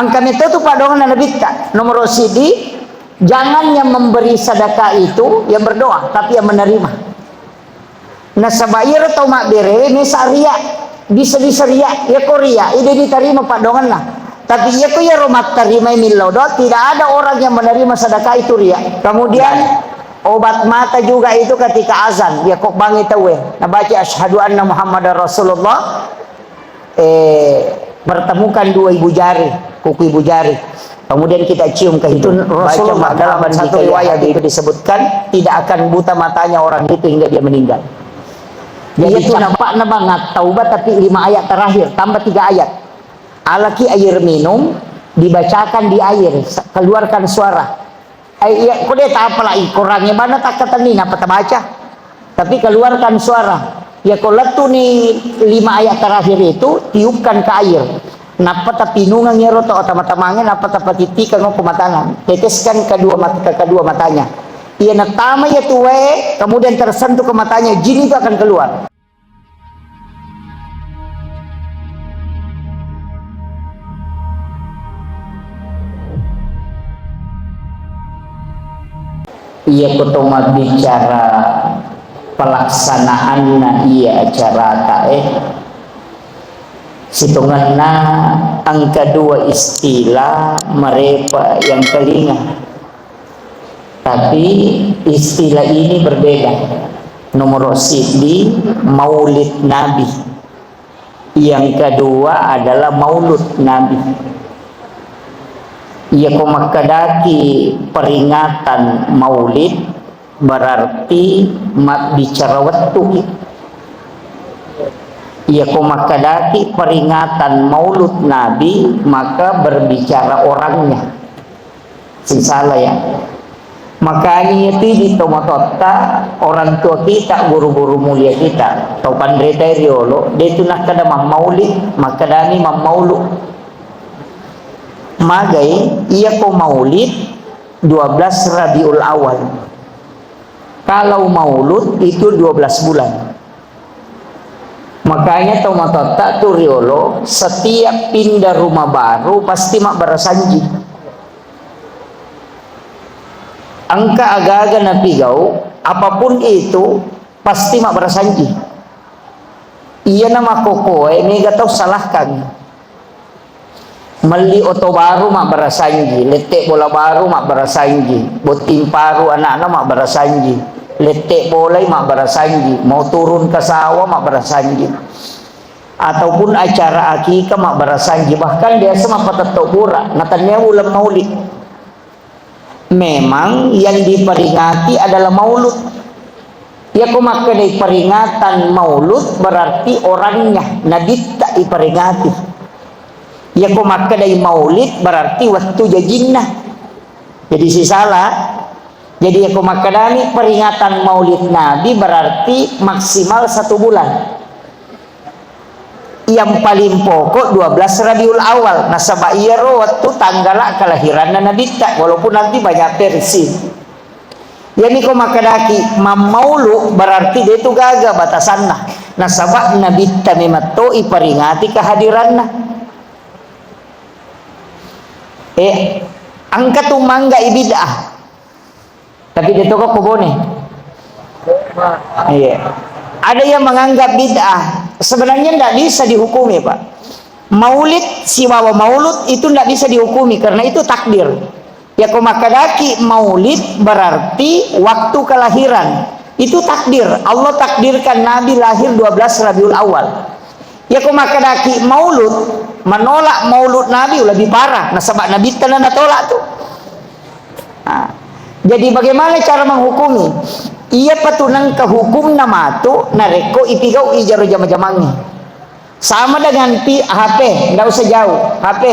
angka itu tuh padongan Nabi tak nomor sidi, jangan yang memberi sedekah itu yang berdoa, tapi yang menerima. Nah sabayir atau makbere ini saria bisa diseria ya Korea ini diterima padongan lah. Tapi ya kok ya romat terima milodo, tidak ada orang yang menerima sedekah itu ria. Kemudian obat mata juga itu ketika azan, ya kok bang itu nah baca asyhadu anna Muhammadar Rasulullah, pertemukan dua ibu jari, kuku ibu jari. Kemudian kita cium ke hidung. Rasulullah dalam satu riwayat itu disebutkan tidak akan buta matanya orang itu hingga dia meninggal. Jadi itu nampak banget taubat tapi 5 ayat terakhir tambah 3 ayat. Alaki air minum dibacakan di air, keluarkan suara. Ya, kok dia tak apalah kurangnya mana tak kata ni apa tak baca. Tapi keluarkan suara. Ya kalau tu ni 5 ayat terakhir itu tiupkan ke air. Napa tapi nungang ya roto mata-mangin apa tapi titikan ke matangan. Teteskan kedua matanya. Ia natama ya tuwe kemudian tersentuh ke matanya, jin itu akan keluar. Ia ketoma bicara pelaksanaan ia acara situnganna angka 2 istilah mereka yang telinga, tapi istilah ini berbeda. Nomor sidi maulid Nabi, yang kedua adalah maulud Nabi. Ia komakadaki peringatan maulid berarti bicara waktu. Ia komakadaki peringatan maulud Nabi maka berbicara orangnya. Si salah ya. Makanya itu di tomatota orang tua kita, guru-guru mulia kita, atau pandrita riolo, dia itu nak kada maulid, makadani maulud. Magai ia ko maulid 12 Rabiul Awal. Kalau maulud itu 12 bulan. Makanya tomatota turiolo setiap pindah rumah baru pasti mak berasanji. Angka agak-agak napigau apapun itu pasti mak berasanji. Iya nama kokoe ini gak tahu salahkan. Meli oto baru mak berasanji, letek bola baru mak berasanji, botim paru anak-anak mak berasanji, letek bola mak berasanji, mau turun ke sawah mak berasanji, ataupun acara akikah mak berasanji, bahkan biasa mak patetok burak, natanya ulam maulid. Memang yang diperingati adalah maulud. Ya kumak dari peringatan maulud berarti orangnya, nabi tak diperingati. Ya maka dari maulid berarti waktu jajinnah. Jadi si salah. Jadi ya maka dari peringatan maulid Nabi berarti maksimal 1 bulan. Yang paling pokok 12 Rabiul Awal. Nah sabairo waktu tanggal kelahiran Nabi tak, walaupun nanti banyak versi. Yani maka dari maulu berarti dia itu gagal batasannya. Nah sabak Nabi tak memato iperingati kehadirannya. Angkat tuh mangga ibidah, tapi di toko kubone. Iya. Ada yang menganggap bid'ah, sebenarnya tidak bisa dihukumi pak. Maulid siwawa maulud itu tidak bisa dihukumi karena itu takdir. Ya komakadaki maulid berarti waktu kelahiran itu takdir. Allah takdirkan Nabi lahir 12 Rabiul Awal. Ya komakadaki maulud menolak maulud Nabi lebih parah. Nah sebab Nabi telah tolak tuh. Nah, jadi bagaimana cara menghukumi? Ia patunang ke hukum nama tu nareko ipigau ijaro jama-jamangnya. Sama dengan HP, enggak usah jauh. HP.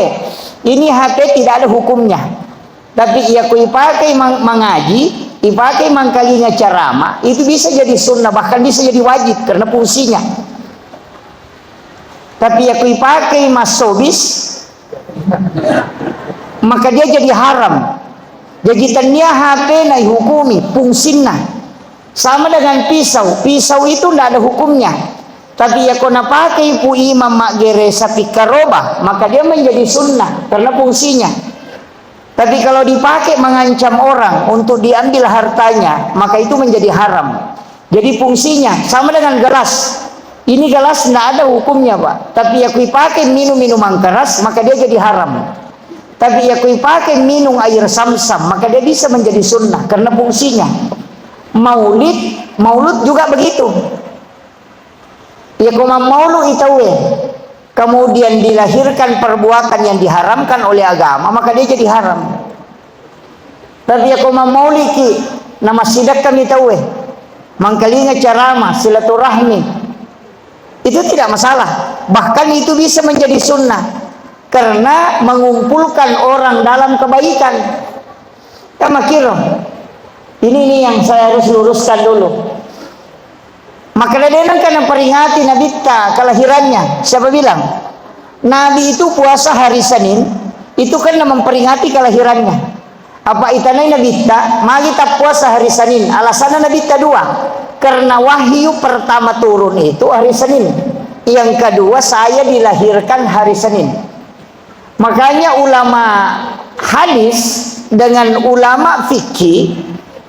Ini HP tidak ada hukumnya. Tapi ia ku ipakai mengaji, ipakai mangkalinya ceramah, itu bisa jadi sunnah, bahkan bisa jadi wajib karena fungsinya. Tapi aku pakai masobis, maka dia jadi haram. Jadi tania HP naik hukumi fungsinya. Sama dengan pisau. Pisau itu tidak ada hukumnya. Tapi ya kona pakai pu imam mak gere sapi karoba, maka dia menjadi sunnah karena fungsinya. Tapi kalau dipakai mengancam orang untuk diambil hartanya, maka itu menjadi haram. Jadi fungsinya sama dengan gelas. Ini gelas tidak ada hukumnya, Pak. Tapi ya kui pakai minum minuman keras, maka dia jadi haram. Tapi ya kui pakai minum air samsam, maka dia bisa menjadi sunnah karena fungsinya. Maulid juga begitu. Ya kuma maulud itu kemudian dilahirkan perbuatan yang diharamkan oleh agama, maka dia jadi haram. Tapi ya kuma mauliki nama sidak kami tahu mangkalinya ceramah silaturahmi itu tidak masalah, bahkan itu bisa menjadi sunnah karena mengumpulkan orang dalam kebaikan. Kama kira ini yang saya harus luruskan dulu. Maka dia kan peringati Nabi kelahirannya. Siapa bilang? Nabi itu puasa hari Senin, itu kan memperingati kelahirannya. Apa itanai Nabi magi tak puasa hari Senin. Alasannya Nabi dua. Karena wahyu pertama turun itu hari Senin. Yang kedua saya dilahirkan hari Senin. Makanya ulama hadis dengan ulama fikih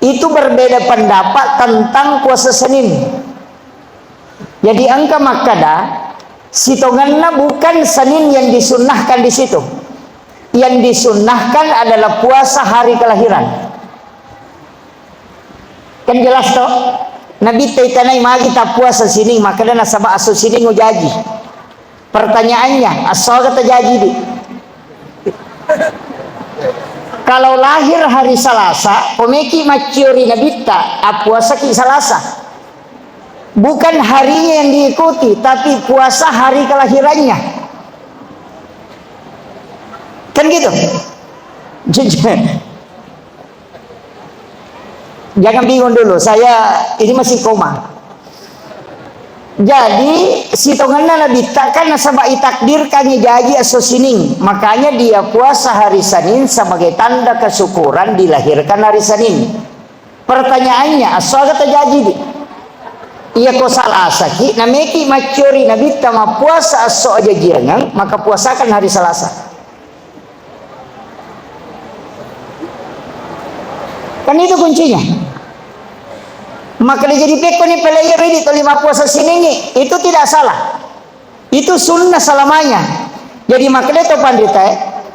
itu berbeda pendapat tentang puasa Senin. Jadi angka makada sitonganna bukan Senin yang disunnahkan di situ. Yang disunnahkan adalah puasa hari kelahiran. Kan jelas toh? Nabi taitanai magi tak puasa sini, maka dan nasabah aso sini ngujaji. Pertanyaannya, asal kata jaji di. Kalau lahir hari Selasa, pemeki maciori Nabi tak puasa ki Selasa. Bukan harinya yang diikuti, tapi puasa hari kelahirannya. Kan gitu. Jangan bingung dulu, saya ini masih koma. Jadi sitonganna Nabi takkan nasabah takdirkannya jadi asosining. Makanya dia puasa hari Senin sebagai tanda kesyukuran dilahirkan hari Senin. Pertanyaannya, asal kata jadi iya ko Selasa ki nameki macuri Nabi tama puasa aso aja jirangan, maka puasakan hari Selasa. Kan itu kuncinya. Maka dia jadi peko nih pelayer ini lima puasa sini nih, itu tidak salah. Itu sunnah selamanya. Jadi maka dia tahu pandita,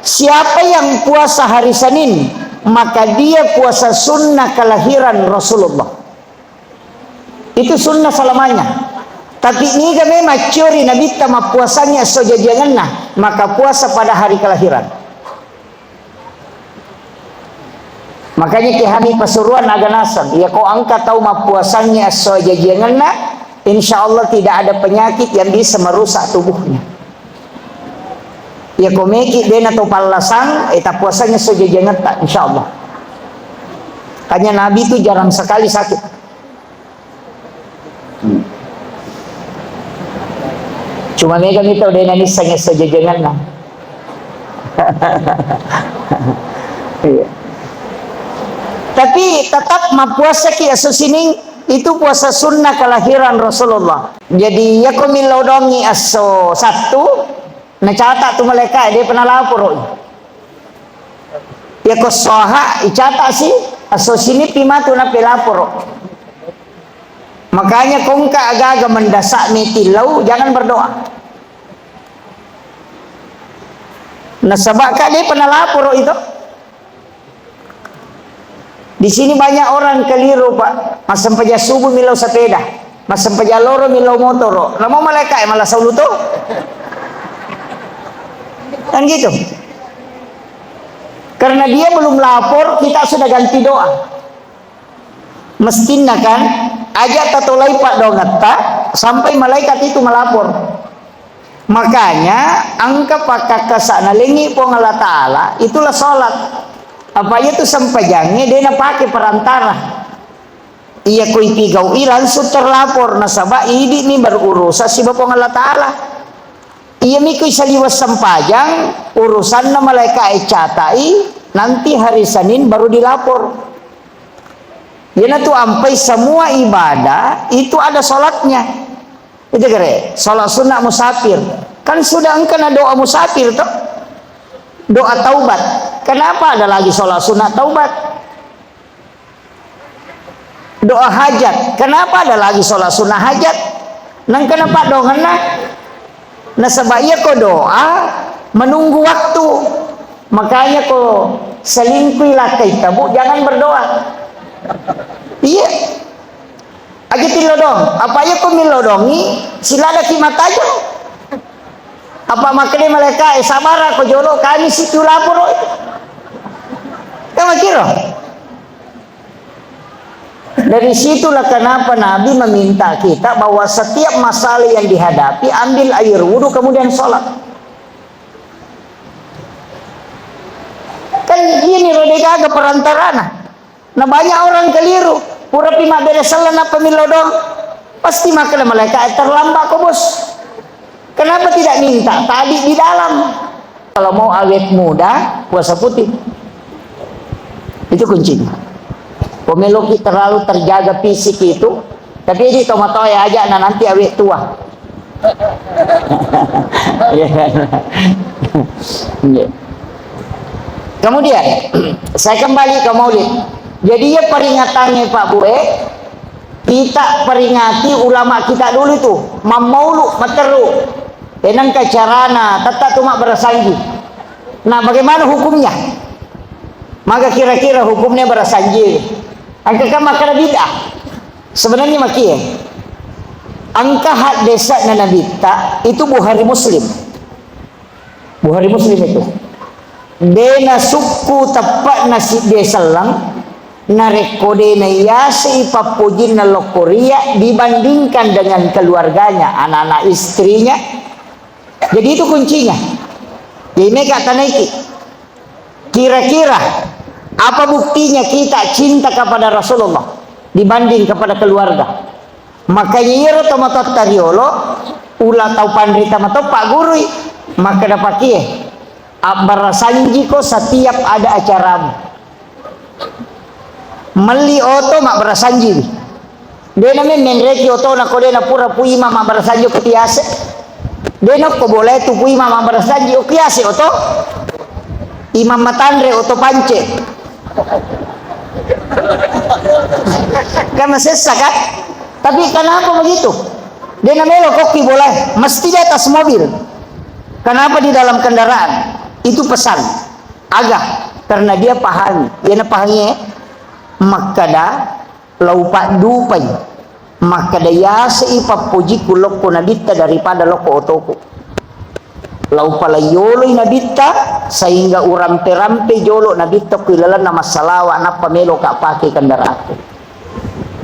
siapa yang puasa hari Senin, maka dia puasa sunnah kelahiran Rasulullah. Itu sunnah selamanya. Tapi ini kami macuri Nabi tama puasanya sojajanganna, maka puasa pada hari kelahiran. Makanya kehami pasuruan aganasan, ya kau angkat tahu ma puasanya sojajanganna, insya Allah tidak ada penyakit yang bisa merusak tubuhnya. Ya kau meki dena atau palasan, eta puasanya sojajangan tak, insya Allah. Hanya Nabi itu jarang sekali sakit. Cuma mereka itu udah nangis sangat saja jangan lah. Tapi tetap puasa ki asosining itu puasa sunnah kelahiran Rasulullah. Jadi ya kumilau dongi aso satu, nacatat tu mereka dia pernah lapor. Ya ko soha icatat sih asosini pima tu na pelapor. Makanya kongka agak mendasak metilau jangan berdoa. Nasabak dia pernah lapor itu. Di sini banyak orang keliru Pak. Masam paja subuh milau sepeda, masam paja loro milau motor. Lama malaikat malah saulu tuh. Kan gitu. Karena dia belum lapor, kita sudah ganti doa. Mestinya kan ajak tatulai Pak Dongata sampai malaikat itu melapor. Makanya angka pakak kasana lengi pong Allah Ta'ala itulah sholat. Apa itu sempajangnya dia nak pakai perantara. Iya kui pigau langsung terlapor nasabah ini nih berurusan si bapong Allah Ta'ala. Iya mikui saliwas sempajang urusan na malaikat catai nanti hari Senin baru dilapor. Yana tuh ampai semua ibadah itu ada sholatnya. Itu kere, sholat sunnah musafir. Kan sudah engkau doa musafir toh, doa taubat. Kenapa ada lagi sholat sunnah taubat? Doa hajat. Kenapa ada lagi sholat sunnah hajat? Nang kenapa doa nah sebab iya kau doa menunggu waktu. Makanya kau selingkuhilah kita bu, jangan berdoa. Iya. Aja tilodong. Apa ya kau milodongi? Sila ada kimat aja. Apa makanya mereka sabara kau jolo kami situ lapor. Kamu kira? Dari situlah kenapa Nabi meminta kita bahwa setiap masalah yang dihadapi ambil air wudhu kemudian sholat. Kan gini rodeka ke perantarana. Nah banyak orang keliru. Pura pima beda salah apa milodong. Pasti makan mereka terlambat kok bos. Kenapa tidak minta tadi di dalam? Kalau mau awet muda puasa putih. Itu kuncinya. Pemilu kita terlalu terjaga fisik itu, tapi ini tomat ya aja, nah nanti awet tua. Kemudian saya kembali ke Maulid. Jadi ya peringatannya Pak Bue, kita peringati ulama kita dulu itu, mamaulu materu, enang kacarana, tetap cuma berasanji. Nah bagaimana hukumnya? Maka kira-kira hukumnya berasanji. Angka makan bid'ah. Sebenarnya makia. Angka hak desa nana bid'ah itu Bukhari Muslim. Bukhari Muslim itu. Dena suku tepat nasi desa lang narekode na yasi papujin na lokoria dibandingkan dengan keluarganya, anak-anak istrinya. Jadi itu kuncinya. Ini kata naiki. Kira-kira apa buktinya kita cinta kepada Rasulullah dibanding kepada keluarga? Makanya iro tomatot tariolo ulah tau pandrita mato Pak Guru maka dapat kie barasanji ko setiap ada acaramu meli oto mak barasanji dia namanya menreki oto na kode na pura puima mak barasanji ko tiase dia nak ko boleh tu puima mak barasanji o kiase oto Imam Matandre oto pance kan sesa kan? Tapi kenapa begitu? Dia namanya koki boleh, mesti di atas mobil. Kenapa di dalam kendaraan? Itu pesan agak karena dia pahami. Dia pahami makada laupak dupai makada yasi papuji kulok nabita daripada loko otoko. Lau pala yolo nabita sehingga urampe-rampe jolo nabita kuilalan nama salawa na pamelo ka pakai kendaraan.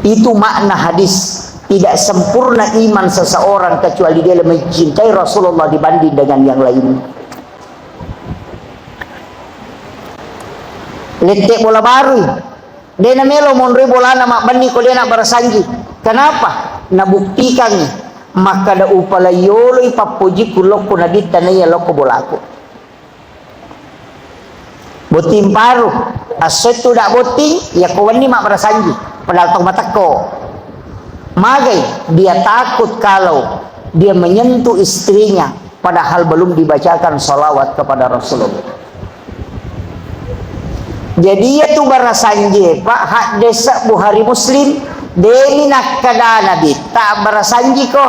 Itu makna hadis. Tidak sempurna iman seseorang kecuali dia mencintai Rasulullah dibanding dengan yang lain. Letek bola baru. Dia namelo monre bola nama bani ko dia nak berasanji. Kenapa? Nabuktikan maka da upala yolo ipapuji kuloko nabita na ya loko bolako. Boting paru. Aset tu dak boting ya ko wani mak berasanji. Padahal tong matako. Magai dia takut kalau dia menyentuh istrinya padahal belum dibacakan salawat kepada Rasulullah. Jadi itu barasanji Pak hak desa Bukhari Muslim demi nakada nabi tak barasanji ko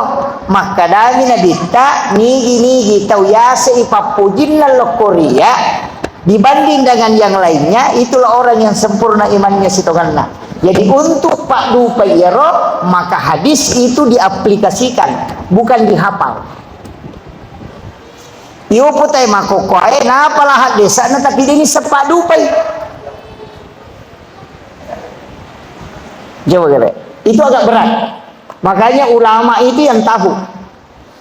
makadami nabi tak nigi tau yase ipapujin lokoria dibanding dengan yang lainnya. Itulah orang yang sempurna imannya sitonganna. Jadi untuk Pak Dupayero maka hadis itu diaplikasikan bukan dihafal. Yo putai makokoe na apalah hadis na tapi ini sepak dupai. Coba kira. Itu agak berat. Makanya ulama itu yang tahu.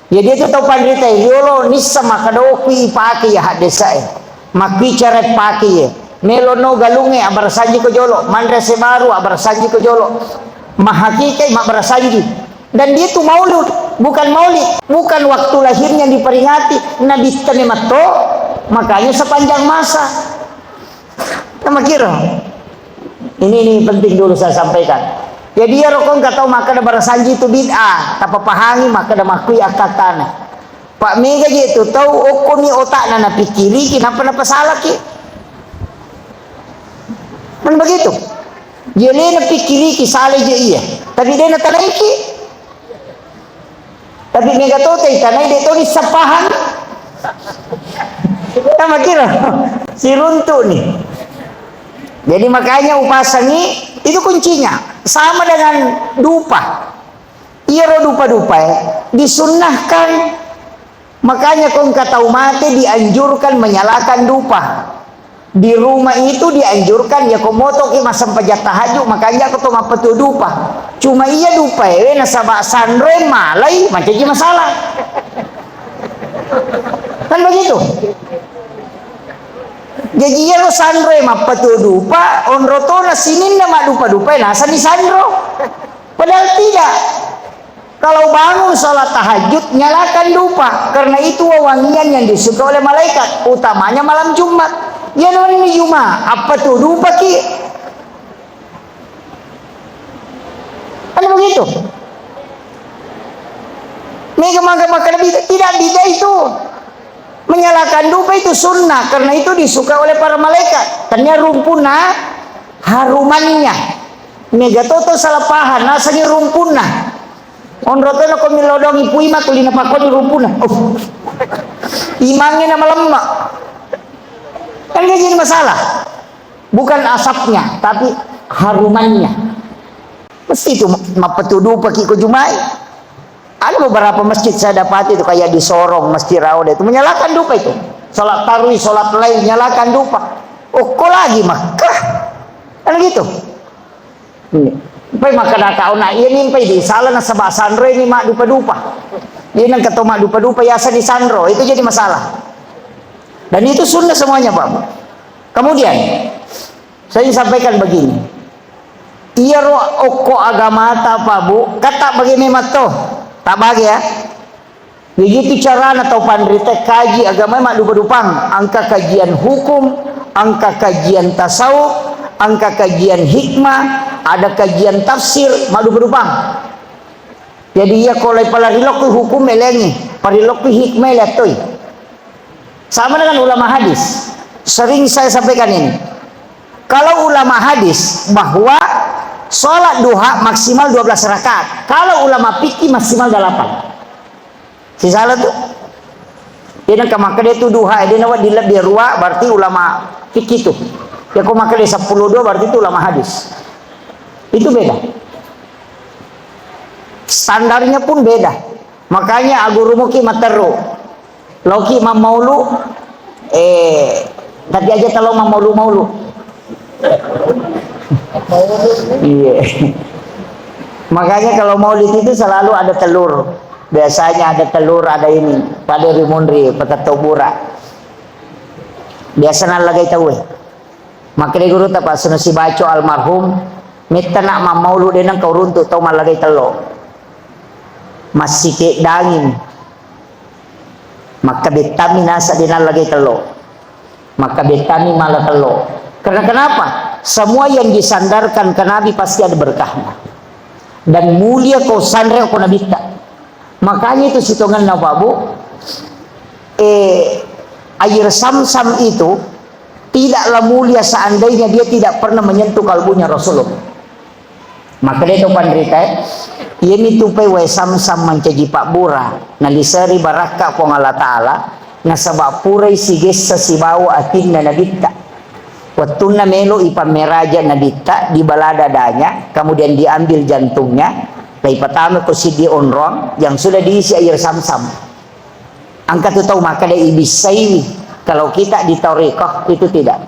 Jadi itu tahu pandrita yolo nissa makadoki pakai ya hadis saya. Maki cara pakai ya. Melono galunge abarsanji ko jolo, mandrese baru abarsanji ko jolo. Mahakike mak barasanji. Dan dia itu maulud, bukan maulid, bukan waktu lahirnya diperingati. Nabi tanemato, makanya sepanjang masa. Nama kira. Ini penting dulu saya sampaikan. Jadi ya rokong katau maka da barasanji itu bid'ah, tapa pahangi maka da makui akatana. Pak Mega gitu tahu oko ni otak nana pikiri kenapa napa salah ki. Kan begitu. Dia na pikiri ki salah je iya. Tapi dia na tanai ki. Tapi Mega tahu tanai dia tahu ni sepahan. Sama kira si runtuh nih. Jadi makanya upasani itu kuncinya sama dengan dupa. Iya dupa-dupa ya disunnahkan. Makanya kau kata umat dianjurkan menyalakan dupa. Di rumah itu dianjurkan ya kau moto ki masam pajak tahajud makanya kau toma petu dupa. Cuma iya dupa ya nasabak sandre malai macam je masalah. Kan begitu. Jadi ya lo sandre mah petu dupa on rotona sinin nama dupa-dupa nasa di sandro. Padahal tidak. Kalau bangun sholat tahajud nyalakan dupa karena itu wewangian yang disuka oleh malaikat utamanya malam Jumat. Ya ini Jumat apa tuh dupa ki? Kan begitu. Mega maka tidak bida itu menyalakan dupa itu sunnah karena itu disuka oleh para malaikat. Ternyata rumpuna harumannya. Mega toto salah paham nasanya rumpuna. On rotona ko milodong ipui ma tulina pakon rumpuna. Imangnya nama lemak. Kan gak jadi masalah. Bukan asapnya, tapi harumannya. Mesti itu mapetudu paki ko jumai. Ada beberapa masjid saya dapati itu kayak di Sorong, Masjid Rauda itu menyalakan dupa itu. Salat tarawih, salat lain nyalakan dupa. Oh, kok lagi Makkah? Kan gitu. Pai maka kau nak iya nimpai di salah nasa bak sandro ini mak dupa-dupa. Dia nang kata mak dupa-dupa yasa di sandro itu jadi masalah. Dan itu sunnah semuanya Pak. Kemudian saya sampaikan begini. Iya ro oko agama ta Pak Bu kata begini mato tak bagi ya. Begitu cara atau pandrite kaji agama mak dupa-dupang angka kajian hukum, angka kajian tasawuf, angka kajian hikmah, ada kajian tafsir madu berubah. Jadi ya kalau parilok hukum melengi, parilok hikmah letoi. Sama dengan ulama hadis. Sering saya sampaikan ini. Kalau ulama hadis bahwa sholat duha maksimal 12 rakaat. Kalau ulama fikih maksimal 8. Si salah tuh. Dia nak maka dia tu duha, dia nak dilab dia ruah berarti ulama fikih tuh. Ya kau makan 10 berarti itu ulama hadis. Itu beda. Standarnya pun beda. Makanya agurumuki materu. Lauki mamaulu tadi aja kalau mamaulu. Iya. Makanya kalau maulid itu selalu ada telur. Biasanya ada telur, ada ini. Pada rimundri, petatobura. Biasanya lagi tahu. Maka dia guru tak pasal si baco almarhum minta nak mamaulu denang kau runtuk tau malagay telo masih ke dangin maka betami nasa dinalagay telo maka betami malah telo karena kenapa semua yang disandarkan ke Nabi pasti ada berkahnya dan mulia kau sandra kau Nabi tak makanya itu situngan na Pak Bu air Sam-Sam itu tidaklah mulia seandainya dia tidak pernah menyentuh kalbunya Rasulullah. Maka dia tuh pandrita ini tupai wa Sam-Sam mancaji Pak Bura nalisari baraka po Allah Ta'ala nasabak puray sigesa si bawa atin na nabita waktu na melo ipameraja nabita di balada danya kemudian diambil jantungnya dari pertama ko si di onrong yang sudah diisi air Sam-Sam angkat itu tahu maka dia ibisai. Kalau kita di tarekat itu tidak.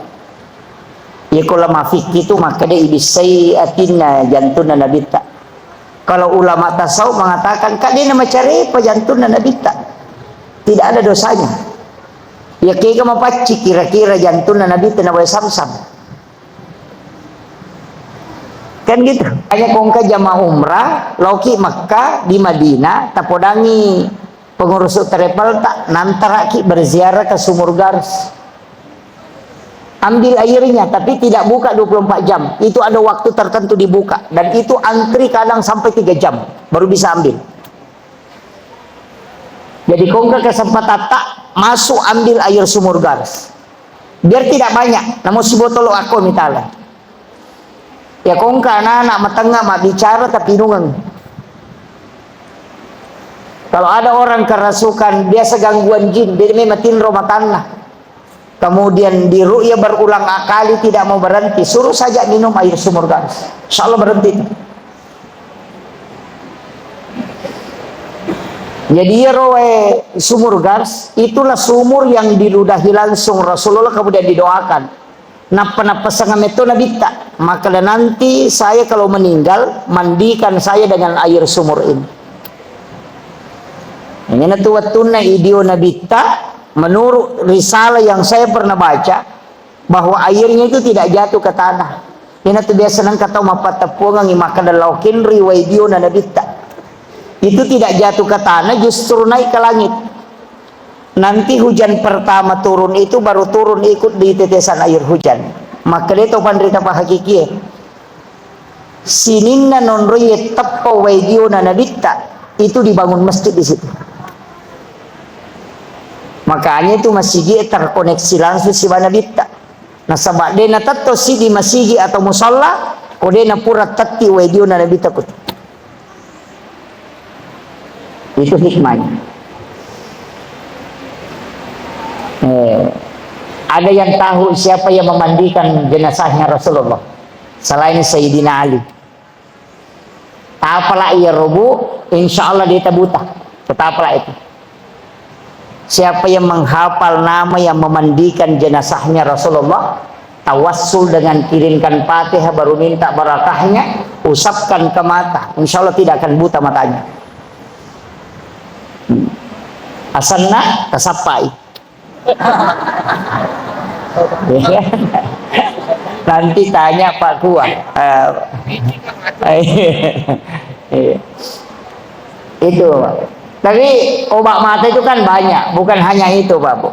Ya kalau mafik itu maka dia ibisai atina jantuna nabita. Kalau ulama tasawuf mengatakan kak dia nama cari apa jantuna nabita. Tidak ada dosanya. Ya kira mapaci kira-kira jantuna nabita na Sam-Sam. Kan gitu. Hanya kongka jamaah umrah, lauki Makkah di Madinah, tapodangi pengurus terepal tak nantara ki berziarah ke sumur garis ambil airnya, tapi tidak buka 24 jam. Itu ada waktu tertentu dibuka, dan itu antri kadang sampai 3 jam baru bisa ambil. Jadi kau ke kesempatan tak masuk ambil air sumur Gars. Biar tidak banyak, namun si botol aku mitala. Ya kau anak-anak matengah mak bicara tapi nungang. Kalau ada orang kerasukan, biasa gangguan jin, dia mematin rumah tanah. Kemudian di ru'ya berulang kali tidak mau berhenti, suruh saja minum air sumur Gars. Insyaallah berhenti. Jadi roe sumur Gars itulah sumur yang diludahi langsung Rasulullah, kemudian didoakan. Napa sangat itu Nabi tak. Maka nanti saya kalau meninggal mandikan saya dengan air sumur ini. Ini natuna idio Nabi tak. Menurut risalah yang saya pernah baca bahwa airnya itu tidak jatuh ke tanah. Ini tuh biasa nang kata mapatapungang imakan laukin riwayat idio Nabi tak. Itu tidak jatuh ke tanah, justru naik ke langit. Nanti hujan pertama turun itu baru turun ikut di tetesan air hujan. Maka dia tahu pandrita apa hakiki. Sininna non roye tappo waidio na nabita itu dibangun masjid di situ. Makanya itu masjid terkoneksi langsung si nabita. Nah sabak dia natatto si di masjid atau musalla, kode na pura tatti waidio na nabita put. Itu hikmahnya. Ada yang tahu siapa yang memandikan jenazahnya Rasulullah selain Sayyidina Ali? Apalah ia rubu, insya Allah dia buta. Tetaplah itu. Siapa yang menghafal nama yang memandikan jenazahnya Rasulullah, tawassul dengan kirimkan Fatihah baru minta barakahnya, usapkan ke mata, insya Allah tidak akan buta matanya. Asanna kasapai. Nanti tanya Pak Kuah. Itu. Tapi obat mata itu kan banyak, bukan hanya itu Pak Bu.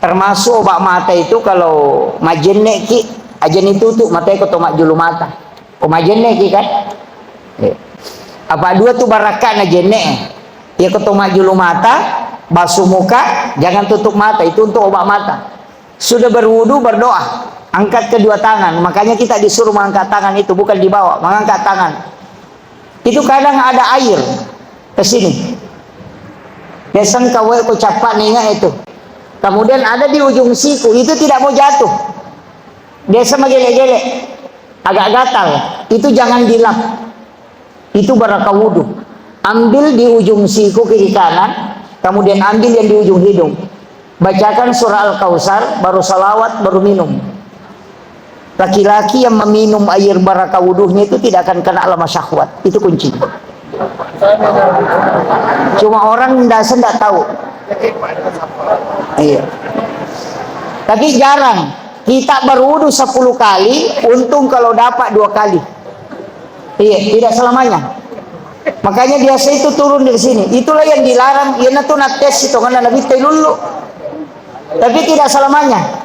Termasuk obat mata itu kalau majenne ki ajen itu tuh mata ko tomak julu mata. O majenne ki kan? Apa dua tuh barakat na jenne. Ya ko tomak julu mata. Basuh muka, jangan tutup mata, itu untuk obat mata. Sudah berwudu, berdoa, angkat kedua tangan. Makanya kita disuruh mengangkat tangan itu, bukan dibawa, mengangkat tangan. Itu kadang ada air ke sini. Biasanya kau capak ninga itu. Kemudian ada di ujung siku, itu tidak mau jatuh. Biasa megele-gele, agak gatal. Itu jangan dilap. Itu barakah wudu. Ambil di ujung siku kiri kanan. Kemudian ambil yang di ujung hidung, bacakan surah Al-Kautsar, baru salawat, baru minum. Laki-laki yang meminum air barakah wuduhnya itu tidak akan kena lama syahwat. Itu kunci. Cuma orang tidak tahu. Iya. Tapi jarang. Kita berwudu 10 kali, untung kalau dapat 2 kali. Iya, tidak selamanya. Makanya biasa itu turun dari sini. Itulah yang dilarang. Ya natu nates itu karena Nabi dulu. Tapi tidak selamanya.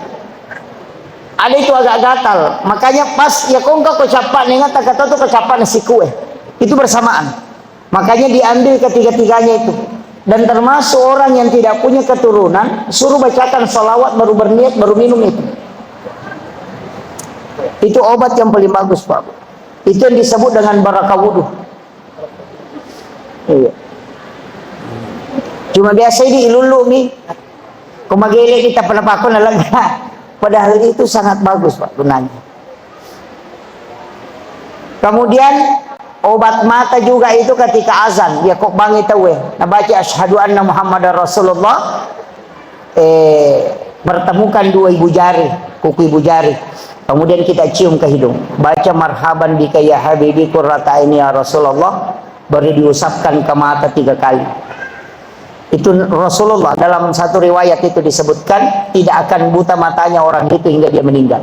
Ada itu agak gatal. Makanya pas ya kau enggak kecapan ingat kata itu kecapan nasi kue. Itu bersamaan. Makanya diambil ketiga-tiganya itu. Dan termasuk orang yang tidak punya keturunan, suruh bacakan salawat baru berniat baru minum itu. Itu obat yang paling bagus Pak. Itu yang disebut dengan barakah wudu. Iya. Cuma biasa ini ilulu nih. Kumagele kita penapakon alaga. Padahal itu sangat bagus Pak gunanya. Kemudian obat mata juga itu ketika azan. Ya kok bangi tawe. Nah baca asyhadu anna Muhammadar Rasulullah. Pertemukan 2 ibu jari, kuku ibu jari. Kemudian kita cium ke hidung. Baca marhaban bika ya habibi qurrata aini ya Rasulullah. Baru diusapkan ke mata 3 kali. Itu Rasulullah dalam satu riwayat itu disebutkan tidak akan buta matanya orang itu hingga dia meninggal.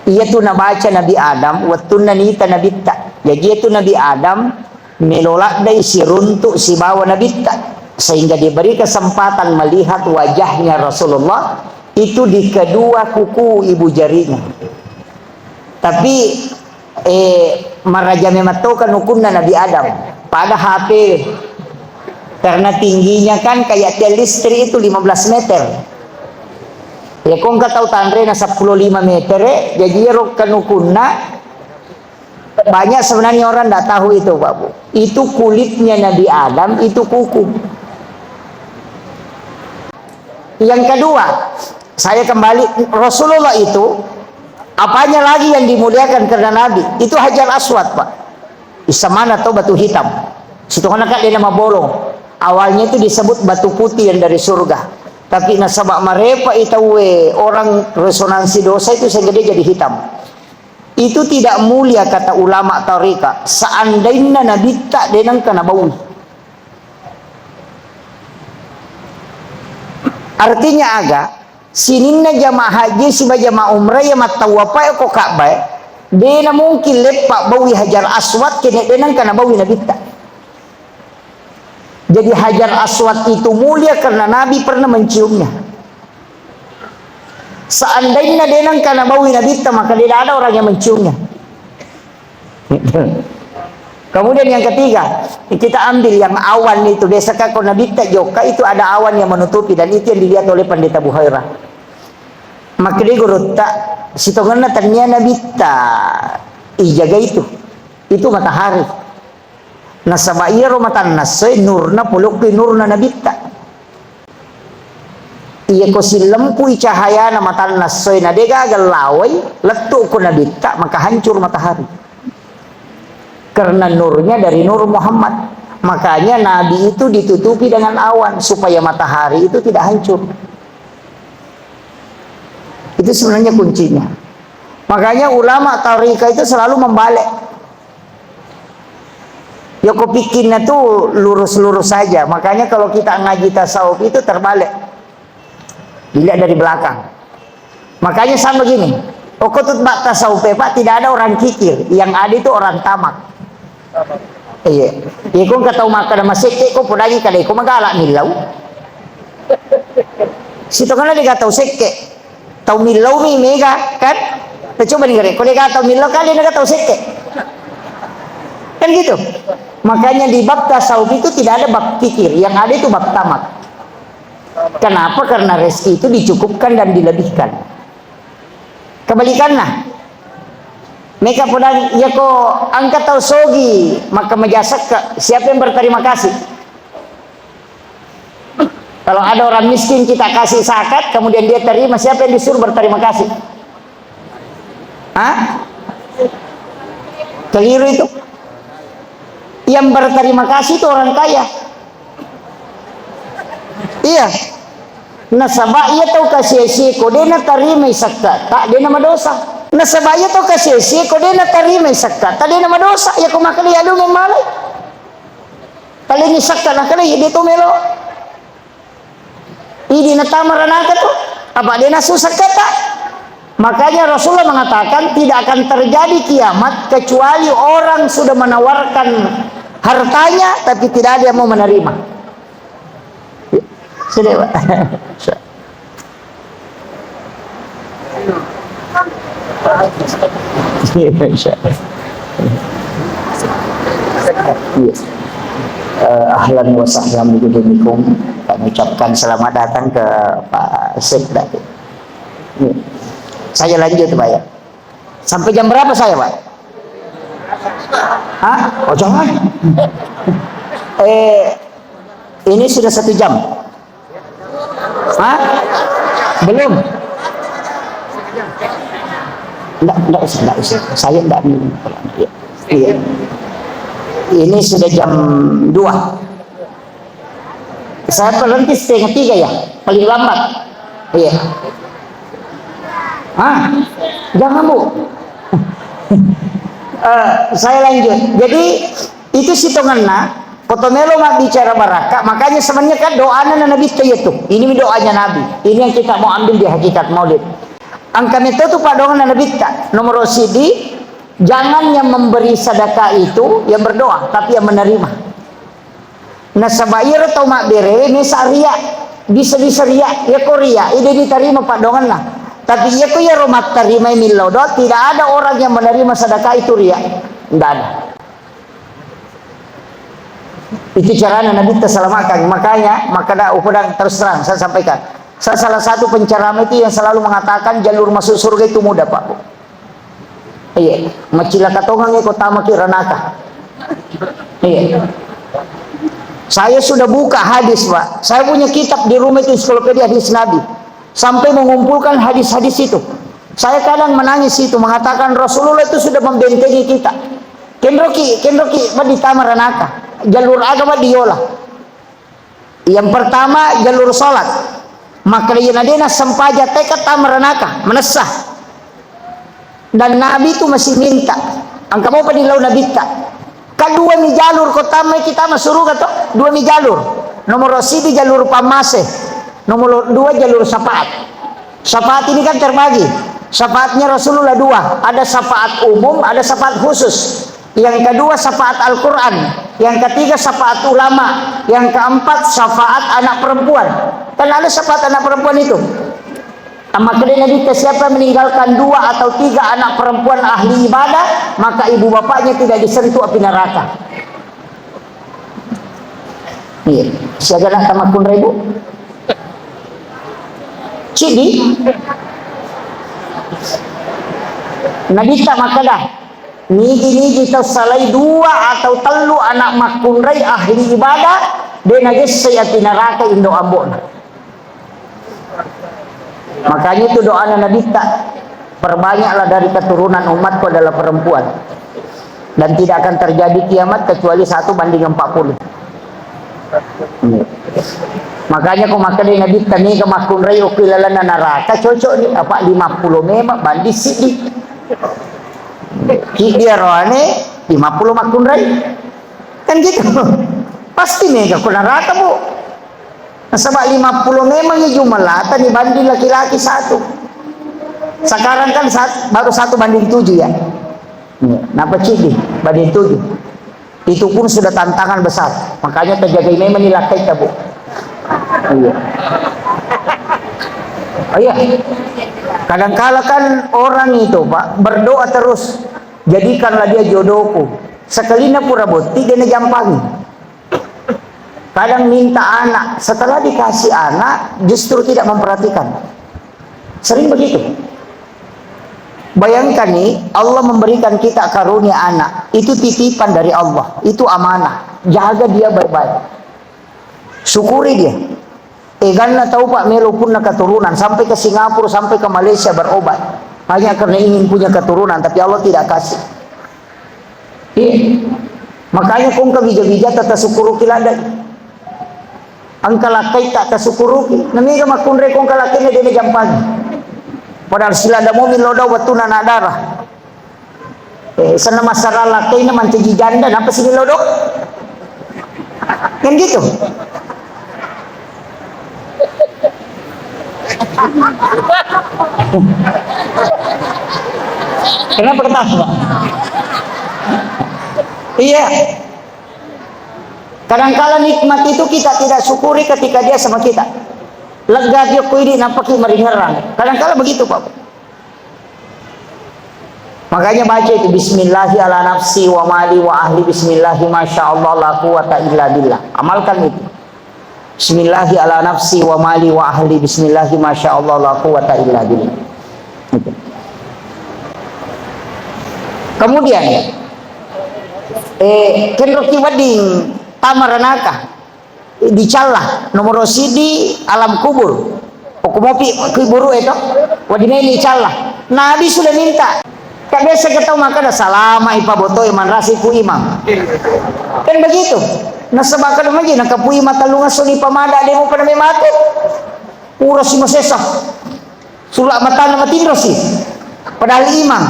Ia tu nabaca Nabi Adam, wattunna nita nabitta. Jadi itu Nabi Adam menolak dari si runtuk si bawa nabitta, sehingga diberi kesempatan melihat wajahnya Rasulullah. itu di kedua kuku ibu jarinya. Tapi maraja mematokan hukumnya Nabi Adam pada HP, karena tingginya kan kayak tiang listrik itu 15 meter. Ya kong ka tahu tandre na 15 meter jadi kan hukumnya. Banyak sebenarnya orang tidak tahu itu, Pak Bu. Itu kulitnya Nabi Adam, itu kuku. Yang kedua, saya kembali, Rasulullah itu apanya lagi yang dimuliakan karena Nabi? Itu Hajar Aswad, Pak. Isamana atau batu hitam. Situ kan dia nama bolong. Awalnya itu disebut batu putih yang dari surga. Tapi nasabak marepa itu orang resonansi dosa itu sehingga dia jadi hitam. Itu tidak mulia kata ulama tarika. Seandainya Nabi tak denang kana bau. Artinya agak sininna jamaah haji si jamaah umrah ya matawapai ko Ka'bah. Dena mungkin lepak bau Hajar Aswad kene denang kana bau Nabi tak. Jadi Hajar Aswad itu mulia karena Nabi pernah menciumnya. Seandainya denang karena bau Nabi maka tidak ada orang yang menciumnya. Kemudian yang ketiga, kita ambil yang awan itu. Biasanya kalau Nabi joka itu ada awan yang menutupi, dan itu yang dilihat oleh Pendeta Buhairah. Maka dia gurut tak sitonganna tanya Nabi ijaga itu matahari. Nasabaiya romatan nasai nurna puluk nurna Nabi tak. Iya ko silempu cahaya na matan nasoy na dega galaway letuk ko nabita maka hancur matahari karena nurnya dari nur Muhammad. Makanya Nabi itu ditutupi dengan awan supaya matahari itu tidak hancur. Itu sebenarnya kuncinya. Makanya ulama tarika itu selalu membalik. Ya kok pikirnya tuh lurus-lurus saja. Makanya kalau kita ngaji tasawuf itu terbalik, dilihat dari belakang. Makanya sama begini, okotut bak tasawuf Pak, tidak ada orang kikir, yang ada itu orang tamak. Iya, kung kataw makan masih kok pudagi kadai ko magalak milaw. Sito kana dia tahu sekke, tahu milaw mi mega kan? Coba nih kalau dia tahu milaw kali dia tahu sekke, kan gitu. Makanya di bab tasawuf itu tidak ada bab kikir, yang ada itu bab tamak. Kenapa? Karena rezeki itu dicukupkan dan dilebihkan. Kebalikanlah. Mereka pedang ya kok angkat tahu sogi maka menjasak siapa yang berterima kasih? Kalau ada orang miskin kita kasih zakat kemudian dia terima, siapa yang disuruh berterima kasih? Hah? Keliru itu. Yang berterima kasih itu orang kaya. Iya. Nasabah ia tahu kasih ko dena tarima sakka tak dena madosa. Nasabah ia tahu kasih ko dena tarima sakka tak dena madosa. Ya ko makali alu memalai. Kali ni sakka na kali dia tu melo. Ini natamaran tu apa dena susah kata. Makanya Rasulullah mengatakan tidak akan terjadi kiamat kecuali orang sudah menawarkan hartanya tapi tidak ada yang mau menerima. Sudah, Pak. Ahlan wa sahlan bikum. Kami ucapkan selamat datang ke Pak Syekh tadi. Saya lanjut Pak ya. Sampai jam berapa saya Pak? Hah? Oh jangan. Ini sudah 1 jam. Hah? Belum. Enggak usah. Saya enggak minum. Iya. Ini sudah jam 2. Saya berhenti 2:30 ya, paling lambat. Iya. Hah? Jangan Bu. Saya lanjut. Jadi itu sitonganna Kotomelo mak bicara baraka, makanya sebenarnya kan doanya Nabi itu. Ini doanya Nabi. Ini yang kita mau ambil di hakikat Maulid. Angka itu tuh pak doa Nabi tak. Nomor CD, jangan yang memberi sedekah itu yang berdoa, tapi yang menerima. Nasabair atau mak bere ini syariah. bisa ria ya Korea ide diterima Pak dongan lah, tapi ya ko ya romat terima milau do tidak ada orang yang menerima sedekah itu ria, tidak ada. Itu caranya Nabi terselamatkan. Makanya maka ukuran terus terang saya sampaikan, saya salah satu penceramah itu yang selalu mengatakan jalur masuk surga itu mudah Pak. Iya, macila katongan kota makira naka. Iya. Saya sudah buka hadis Pak. Saya punya kitab di rumah itu ensiklopedia hadis Nabi. Sampai mengumpulkan hadis-hadis itu. Saya kadang menangis itu mengatakan Rasulullah itu sudah membentengi kita. Kenroki di tamaranaka. Jalur agama diolah. Yang pertama jalur salat. Maka yana sempaja tekad tamaranaka menesah. Dan Nabi itu masih minta. Angka mau padilau Nabi tak. Kedua nih jalur kota kita masuk kata dua nih jalur. Nomor sidi jalur pamase. Nomor dua jalur syafaat. Syafaat ini kan terbagi. Syafaatnya Rasulullah dua. Ada syafaat umum, ada syafaat khusus. Yang kedua syafaat Al-Quran. Yang ketiga syafaat ulama. Yang keempat syafaat anak perempuan. Kan ada syafaat anak perempuan itu. Maka Nabi siapa meninggalkan 2 atau 3 anak perempuan ahli ibadah, maka ibu bapaknya tidak disentuh api neraka. Iya, siapa nak tamakun ribu? Jadi Nabi tak makalah. Niji tahu salai 2 atau 3 anak makunrai ahli ibadah, dia najis saya neraka indo ambon. Makanya itu doa Nabi tak perbanyaklah dari keturunan umatku adalah perempuan, dan tidak akan terjadi kiamat kecuali 1:40. Makanya kau makan dari Nabi tani ke makun rai okilalana neraka cocok ni apa 50 memang bandi sidi dia rohane 50 makun rai kan gitu pasti mega ke neraka bu. Sebab 50 memang ya jumlah tadi banding laki-laki 1. Sekarang kan baru 1:7 ya. Napa cidi banding 7. Itu pun sudah tantangan besar. Makanya terjaga memang nilakai tabu. Iya. Oh iya. Kadang-kala kan orang itu Pak berdoa terus, jadikanlah dia jodohku. Sekelina pura boti dia jampangi. Kadang minta anak, setelah dikasih anak justru tidak memperhatikan. Sering begitu. Bayangkan nih, Allah memberikan kita karunia anak, itu titipan dari Allah, itu amanah. Jaga dia baik-baik. Syukuri dia. Eganna tahu Pak Melo pun nak keturunan sampai ke Singapura, sampai ke Malaysia berobat. Hanya karena ingin punya keturunan, tapi Allah tidak kasih. Iya. Makanya kong kabija-bija tata syukuru kiladai. Angka lakai tak tersyukuruki. Namiga makunre kong kalakainya dia jampang. Padahal sila ada mobil loda waktu nana darah. Sana masalah lakai na mancegi janda. Apa sih lodo? Kan gitu. Kenapa ketawa? Iya. Kadang-kala nikmat itu kita tidak syukuri ketika dia sama kita. Lega dia kuidi nampak meringerang. Kadang-kala begitu Pak. Makanya baca itu bismillahi ala nafsi wa mali wa ahli bismillahi masyaallah la quwata illa billah. Amalkan itu. Bismillahi ala nafsi wa mali wa ahli bismillahi masyaallah la quwata illa billah. Kemudian kenroki wading tamaranaka dicalah nomor sidi alam kubur okumopi kuburu itu wadine dicalah. Nabi sudah minta tak biasa kita makan salama ipa boto iman rasiku imam kan begitu nasabakan lagi nakapui matalungan suni pamada demo pada mematu pura si masesah sulak mata nama tindrosi padahal imam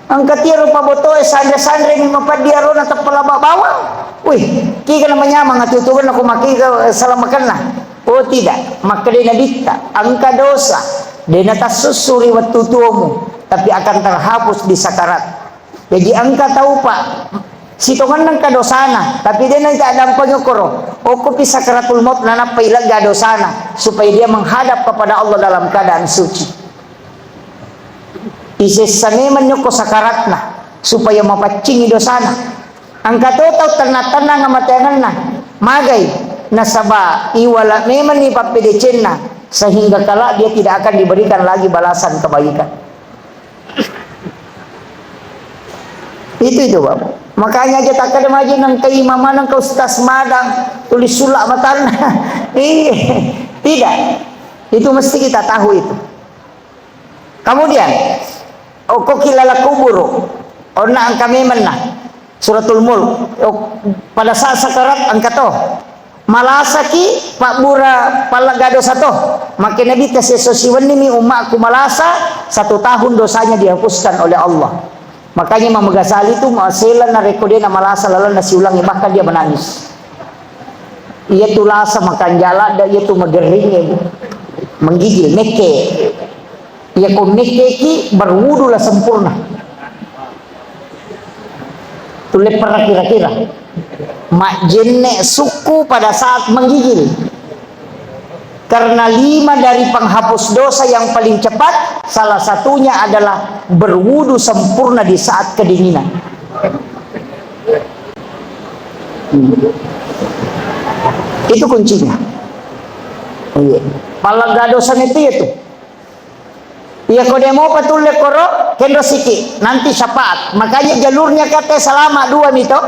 angkat dia rupa boto sandre-sandre ni mapat dia ron atau pelabak bawang. Wih, kika namanya mengatutukan aku maki salah makan lah. Oh tidak, maka dia nadita angka dosa dia natas susuri waktu tuamu tapi akan terhapus di sakarat. Jadi angka tahu Pak sitongan nang kadosana tapi dia nanti ada panyokoro. Oku pi sakaratul maut nana pailag gadosana. supaya dia menghadap kepada Allah dalam keadaan suci. Isesane menyuko sakaratna supaya mapacingi dosana. Angka tahu tenang ngamatenganna magai nasaba iwala memang ni papedecenna, sehingga kala dia tidak akan diberikan lagi balasan kebaikan. Itu Bapak. Makanya aja tak ada maju nang keimaman nang ustaz madang tulis sulak matana. Tidak. Itu mesti kita tahu itu. Kemudian kilala kuburu orna angka memena suratul mulk pada saat sakarat angka to malasaki pak bura palagado satu makin nabi kasesosiwan mi umakku malasa 1 tahun dosanya dihapuskan oleh Allah. Makanya Imam Ghazali itu masela na rekode na malasa lalu nasi ulangi, bahkan dia menangis. Ia tu lasa makan jala dan ia tu megering menggigil neke. Ia ko neke ki berwudu lah sempurna. Tu lepar kira-kira. Mak jenne suku pada saat menggigil. Karena 5 dari penghapus dosa yang paling cepat, salah satunya adalah berwudu sempurna di saat kedinginan. Itu kuncinya. Palaga dosa itu. Ya kode mau patul lekoro kendo siki nanti syafaat. Makanya jalurnya kata selama 2 mito.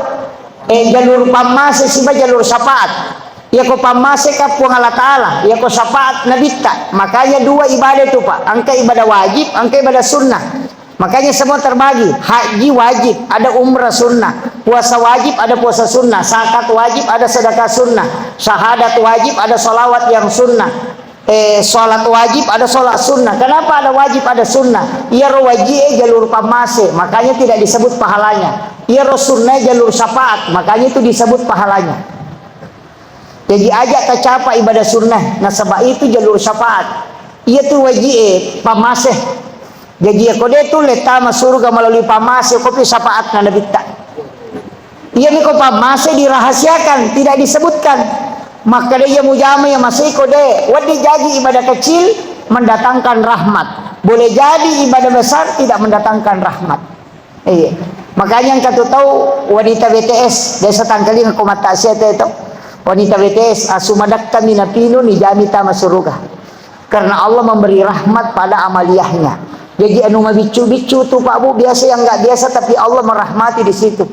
Jalur pamase siba jalur syafaat. Ya ko pamase ka puang Allah Ta'ala, ya ko syafaat nabita. Makanya 2 ibadah itu Pak, angka ibadah wajib, angka ibadah sunnah. Makanya semua terbagi. Haji wajib, ada umrah sunnah. Puasa wajib, ada puasa sunnah. Zakat wajib, ada sedekah sunnah. Syahadat wajib, ada sholawat yang sunnah. Sholat wajib, ada sholat sunnah. Kenapa ada wajib, ada sunnah? Ia wajib jalur pamase, makanya tidak disebut pahalanya. Ia sunnah jalur syafaat, makanya itu disebut pahalanya. Jadi ajak tercapai ibadah sunnah. Nah sebab itu jalur syafaat. Ia tu wajib pamaseh. Jadi kode tu letama surga melalui pamaseh kopi syafaat na nabita. Ia ni ko pamaseh dirahasiakan, tidak disebutkan. Maka dia mujama yang masih kode. Wadi jadi ibadah kecil mendatangkan rahmat. Boleh jadi ibadah besar tidak mendatangkan rahmat. Makanya yang kata tahu wanita BTS desa tangkali ngaku mata siapa itu. Wanita BTS asumadak kami napino ni jamita masuruga. Karena Allah memberi rahmat pada amaliyahnya. Jadi anu mabicu-bicu tu Pak Bu biasa yang enggak biasa tapi Allah merahmati di situ.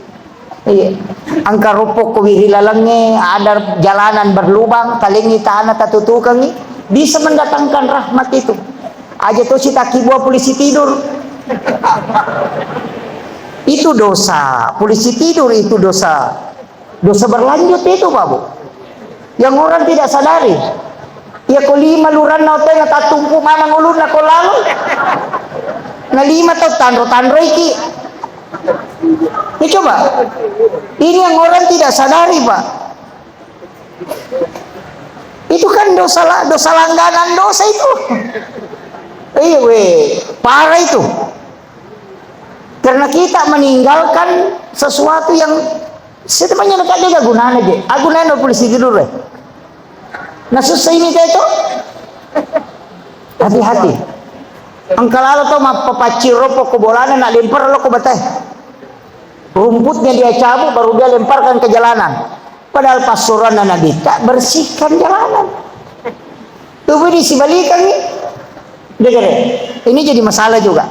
Iya. Angka rupuk kuwiri lalenge ada jalanan berlubang talingi tanah tatutukangi bisa mendatangkan rahmat itu. Aja tuh si taki buah polisi tidur. Itu dosa. Polisi tidur itu dosa. Dosa berlanjut itu Pak Bu. Yang orang tidak sadari. Ya ko 5 luran na otoy natatumpu manang ulun na ko lalo. Na 5 to tanro iki. Ini coba. Ini yang orang tidak sadari, Pak. Itu kan dosa langganan dosa itu. Parah itu. Karena kita meninggalkan sesuatu yang setemanya dekat dia gunanya deh. Agunanya polisi tidur deh. Nah susah ini itu. Hati-hati. Angkalala to mapapaciro po kubolana nak lempar lo ko batay. Rumputnya dia cabut baru dia lemparkan ke jalanan. Padahal pasuran na nabita bersihkan jalanan. Tubuh disibalikan nih. Dengar. Ini jadi masalah juga.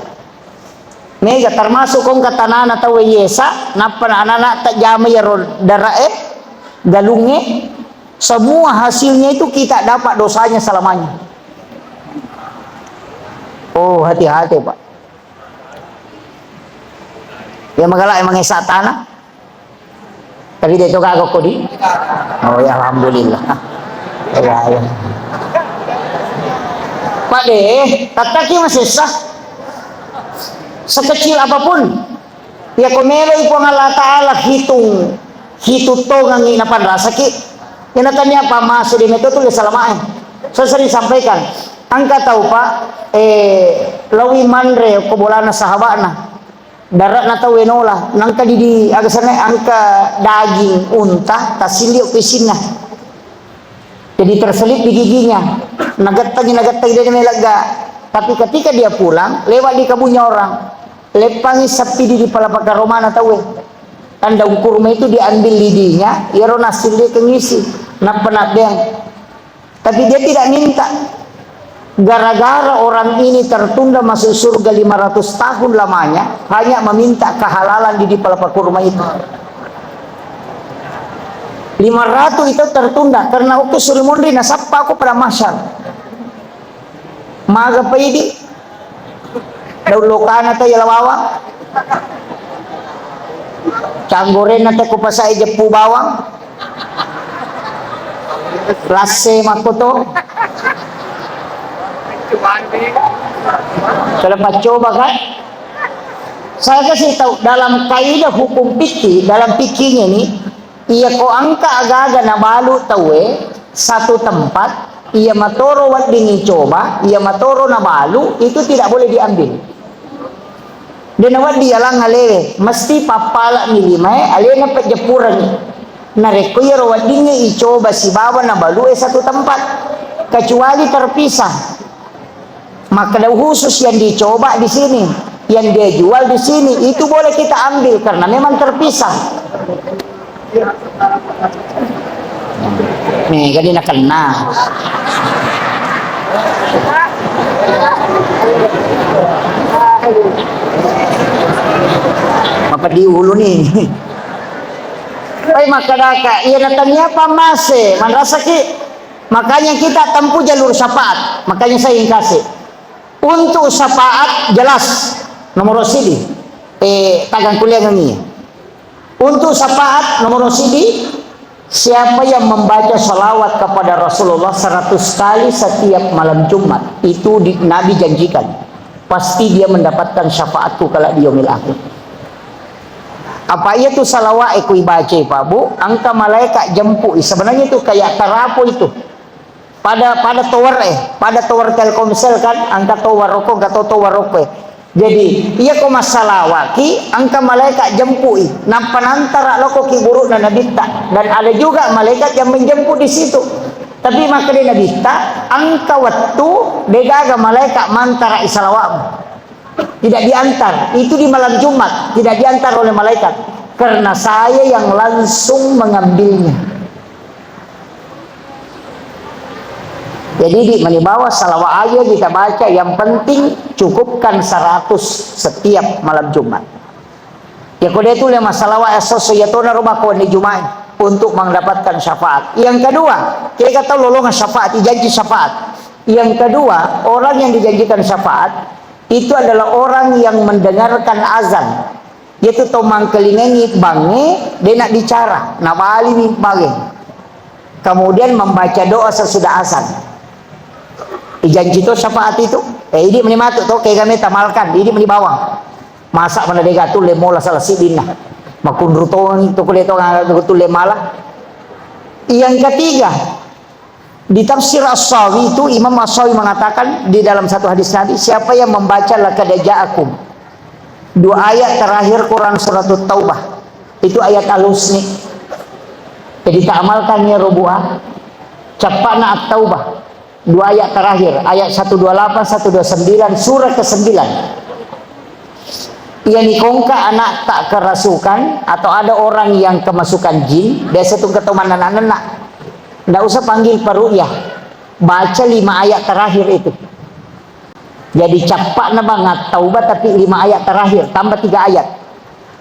Mega termasuk kong katanana tahu yesa napa anak-anak tak jama ya darae galungnya semua hasilnya itu kita dapat dosanya selamanya. Oh hati-hati Pak. Ya magala emang esa tanah. Tadi dia juga kok di. Oh ya alhamdulillah. Ya. Pak deh, tataki masih sah. Sekecil apapun ya komelo ipo Allah Ta'ala hitung ngang inapan rasa ki yang natanya apa masih di metode tulis salamain saya sering sampaikan angka tahu Pak lawi manre kobolana sahabana darat na tahu enola nangka di agasana angka daging unta tasiliu pisinna Jadi terselip di giginya. Nagatagi dia lega. Tapi ketika dia pulang, lewat di kebunnya orang, lepangi sapi di palapaka romana tahu. Tanda kurma itu diambil lidinya, iro nasil dia kengisi, napa dia. Tapi dia tidak minta. Gara-gara orang ini tertunda masuk surga 500 tahun lamanya, hanya meminta kehalalan di palapaka kurma itu. 500 itu tertunda karena aku suruh mundri nasapa aku pada masyar. Maga pa idi daun lokana ta yalawawa canggoren nate ko pasai jepu bawang lase makoto sudah coba kan. Saya kasih tahu dalam kaidah hukum fikih, dalam fikihnya nih, iya ko angka aga-aga na balu tawe satu tempat, iya matoro wat dingin coba, iya matoro na balu itu tidak boleh diambil. Dan awat dia lang ngalewe, mesti papala ni limay, alena pa jepuran ni. Nareko ya rawat dingin icoba si bawa na balu satu tempat, kecuali terpisah. Maka ada khusus yang dicoba di sini, yang dia jual di sini, itu boleh kita ambil karena memang terpisah. Nih, kan dia nak kena. Apa di hulu nih? Ay makadaka, iya natanya apa masih? Manrasa ki, makanya kita tempuh jalur syafaat. Makanya saya ingin kasih. Untuk syafaat jelas nomor sidi, tagang kuliah ini. Untuk syafaat nomor sidi, siapa yang membaca salawat kepada Rasulullah 100 kali setiap malam Jumat, itu Nabi janjikan pasti dia mendapatkan syafaatku kala di yaumil akhir. Apa itu salawat aku baca Pak Bu? Angka malaikat jemput. Sebenarnya itu kayak terapo itu. Pada tower Telkomsel kan, angka tower rokok atau tower rokok. Jadi iya ko masalah ki angka malaikat jemput. Nampan antara loko ki buruk dan nabita, dan ada juga malaikat yang menjemput di situ. Tapi maka dia nabita angka waktu degaga malaikat mantara isalawam. Tidak diantar, itu di malam Jumat tidak diantar oleh malaikat karena saya yang langsung mengambilnya. Jadi di bawah salawat aja kita baca, yang penting cukupkan 100 setiap malam Jumat. Ya kode itu lima salawat asosiyatuna rumah kawan di Jumat untuk mendapatkan syafaat. Yang kedua, kita tahu lolongan syafaat, dijanji syafaat. Yang kedua, orang yang dijanjikan syafaat itu adalah orang yang mendengarkan azan. Yaitu tomang kelingengi bange, dia nak bicara, nak bali bange. Kemudian membaca doa sesudah azan. Janji itu syafaat itu. Ini menimatuk tuh kayak kami tamalkan, ini menibawang. Masak mana dia gatul le mola salah sidinah. Makundruton itu kulit orang gatul le malah. Yang ketiga, di tafsir As-Sawi itu Imam As-Sawi mengatakan di dalam satu hadis Nabi, siapa yang membaca laqad ja'akum, 2 ayat terakhir Quran surat Taubah, itu ayat al-husni. Jadi tak amalkan ya rubuah, capana at-taubah, 2 ayat terakhir, ayat 128, 129, surah ke-9. Yang nikongka anak tak kerasukan atau ada orang yang kemasukan jin, biasa tuh keteman anak-anak. Nggak usah panggil paru'yah, baca 5 ayat terakhir itu. Jadi capak na banget taubat, tapi 5 ayat terakhir tambah 3 ayat.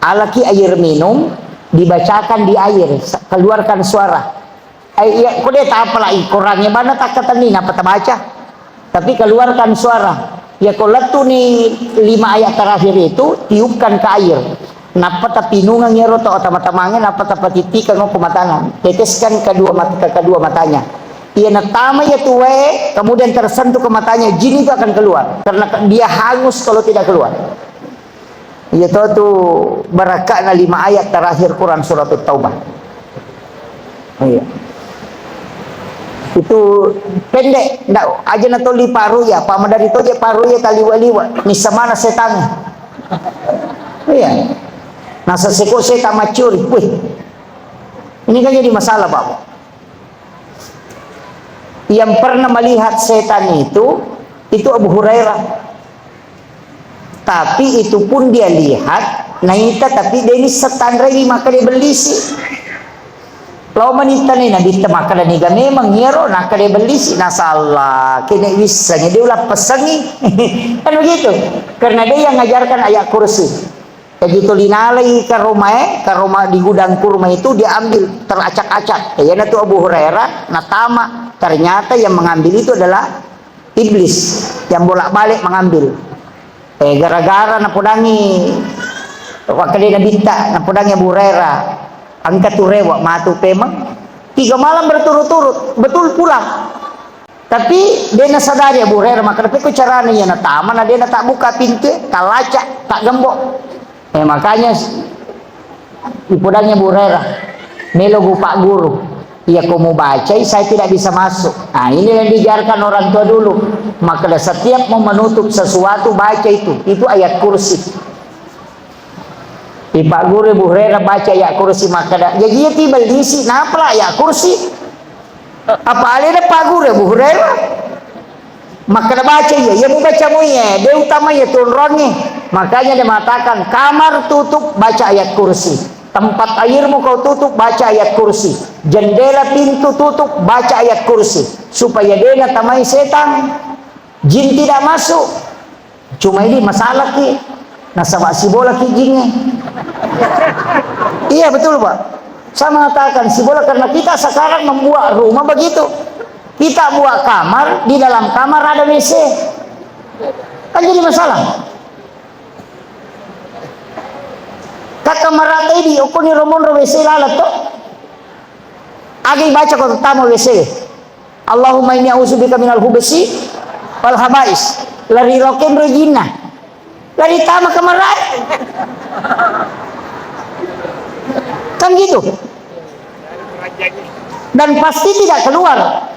Alaki air minum dibacakan di air, keluarkan suara. Ya, kok dia tak apalah kurangnya mana tak kata nih apa tak baca, tapi keluarkan suara. Ya kalau tuh nih 5 ayat terakhir itu tiupkan ke air. Napa tapi nungang nyero to mata-matangnya, napa tapi titika ngo kumatangan. Teteskan kedua matanya. Ia natama ya tuwe, kemudian tersentuh ke matanya, jin itu akan keluar karena dia hangus kalau tidak keluar. Ya tuh barakah 5 ayat terakhir Quran surat Taubah. Iya. Itu pendek, ndak aja nato li paru ya, pak madari toje paru ya taliwa-liwa, ni samana setan. Iya. Nah seseko saya tak macuri, wih. Ini kan jadi masalah Pak. Yang pernah melihat setan itu Abu Hurairah. Tapi itu pun dia lihat naita, tapi dia ini setan lagi, maka dia belisi. Lalu manita ni nabi maka dan niga memang hero nak dia belisi nasallah kini bisanya dia ulah pesangi kan begitu, karena dia yang ngajarkan ayat kursi. Begitu dinalai ke rumah di gudang kurma itu dia ambil teracak-acak. Ya itu Abu Hurairah natama, ternyata yang mengambil itu adalah iblis yang bolak-balik mengambil. Gara-gara napudangi wakil Nabi tak napudangi Abu Hurairah angkat turewak matu pemang 3 malam berturut-turut betul pulang. Tapi dia nasadari Abu Hurairah, maka tapi caranya ya natama dia tak buka pintu, tak lacak, tak gembok. Makanya dipudangnya Abu Hurairah melo Pak Guru, ya kamu baca saya tidak bisa masuk. Nah ini yang dijarkan orang tua dulu, maka setiap mau menutup sesuatu baca itu ayat kursi. Di Pak Guru Abu Hurairah baca ayat kursi, maka jadi dia tiba diisi nampla ayat kursi apa alih Pak Guru Abu Hurairah, maka dia baca ya mau baca mu ya dia utama ya turunnya. Makanya dia mengatakan kamar tutup baca ayat kursi, tempat airmu kau tutup baca ayat kursi, jendela pintu tutup baca ayat kursi, supaya dia tamai setan jin tidak masuk. Cuma ini masalah ki nasabak si bola ki jinnya. Iya betul Pak, saya mengatakan si bola karena kita sekarang membuat rumah begitu, kita buat kamar, di dalam kamar ada WC kan jadi masalah. Kakak meratai di ukuni romon WC lalat tuh. Agi baca kau tamu WC. Allahumma inni a'udzubika minal hubsi wal habais. Lari roken rojina. Lari tama kemarai. Kan gitu. Dan pasti tidak keluar.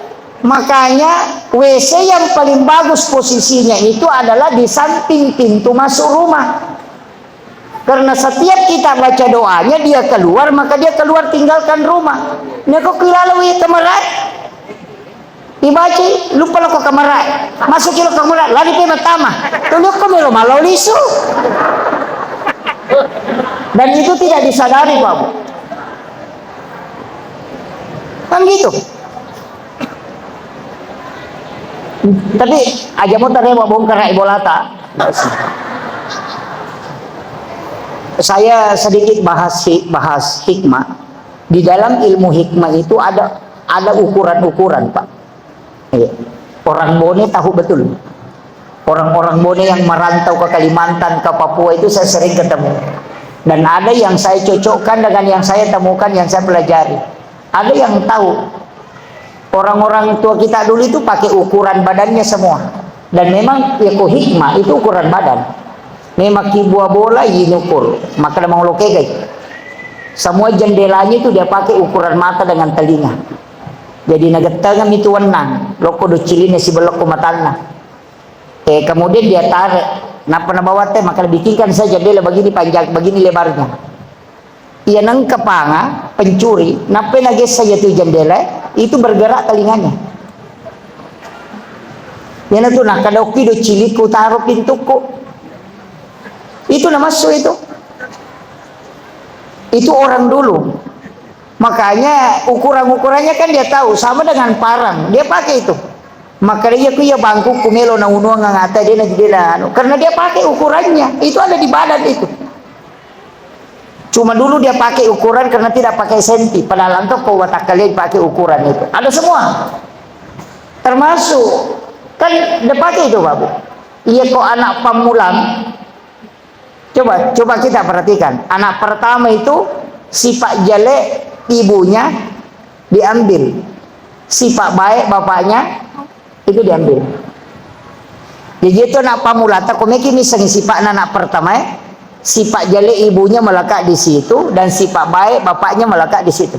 Makanya WC yang paling bagus posisinya itu adalah di samping pintu masuk rumah. Karena setiap kita baca doanya dia keluar, maka dia keluar tinggalkan rumah. Ini kok kilalu kemarai dibaca lupa lo kok kemarai masuk kilo kemarai lari ke pertama tunggu kok melo malau lisu, dan itu tidak disadari Pak Bu. Kan gitu. Tapi aja mau terima bongkar ibolata. Saya sedikit bahas hikmah. Di dalam ilmu hikmah itu ada ukuran-ukuran Pak. Orang Bone tahu betul. Orang-orang Bone yang merantau ke Kalimantan, ke Papua itu saya sering ketemu. Dan ada yang saya cocokkan dengan yang saya temukan, yang saya pelajari. Ada yang tahu. Orang-orang tua kita dulu itu pakai ukuran badannya semua. Dan memang hikmah itu ukuran badan. Memang buah bola yinukur, maka dia mau lokegai. Semua jendelanya itu dia pakai ukuran mata dengan telinga. Jadi nagetangam itu wenang, loko do ciline si belok matana. Kemudian dia tarik, napa na bawa teh, maka bikinkan saja jendela begini panjang, begini lebarnya. Ia nang kepanga pencuri, napa nages saja tu jendela, itu bergerak telinganya. Yana tu nak kadoki do ciliku taruh pintuku. Itu nama itu orang dulu. Makanya ukurannya kan dia tahu, sama dengan parang dia pakai itu. Maka dia kuya bangku kumelo na unuang ngata dia na jidela karena dia pakai ukurannya itu ada di badan itu. Cuma dulu dia pakai ukuran karena tidak pakai senti, padahal antok kau watak kalian pakai ukuran itu ada semua, termasuk kan dia pakai itu Babu. Iya kok anak pamulang. Coba kita perhatikan. Anak pertama itu sifat jelek ibunya diambil, sifat baik bapaknya itu diambil. Jadi itu anak pamulata komeki misalnya sifat anak pertama sifat jelek ibunya melekat di situ dan sifat baik bapaknya melekat di situ.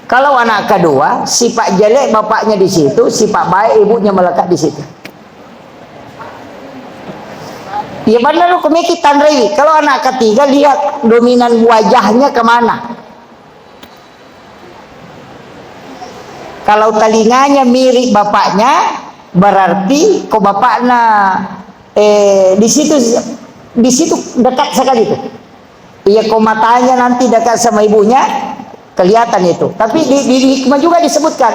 Kalau anak kedua sifat jelek bapaknya di situ, sifat baik ibunya melekat di situ. Ya benar komiki tandrai. Kalau anak ketiga lihat dominan wajahnya kemana. Kalau telinganya mirip bapaknya, berarti kok bapaknya di situ dekat sekali itu. Iya, kok matanya nanti dekat sama ibunya, kelihatan itu. Tapi di hikmah juga disebutkan,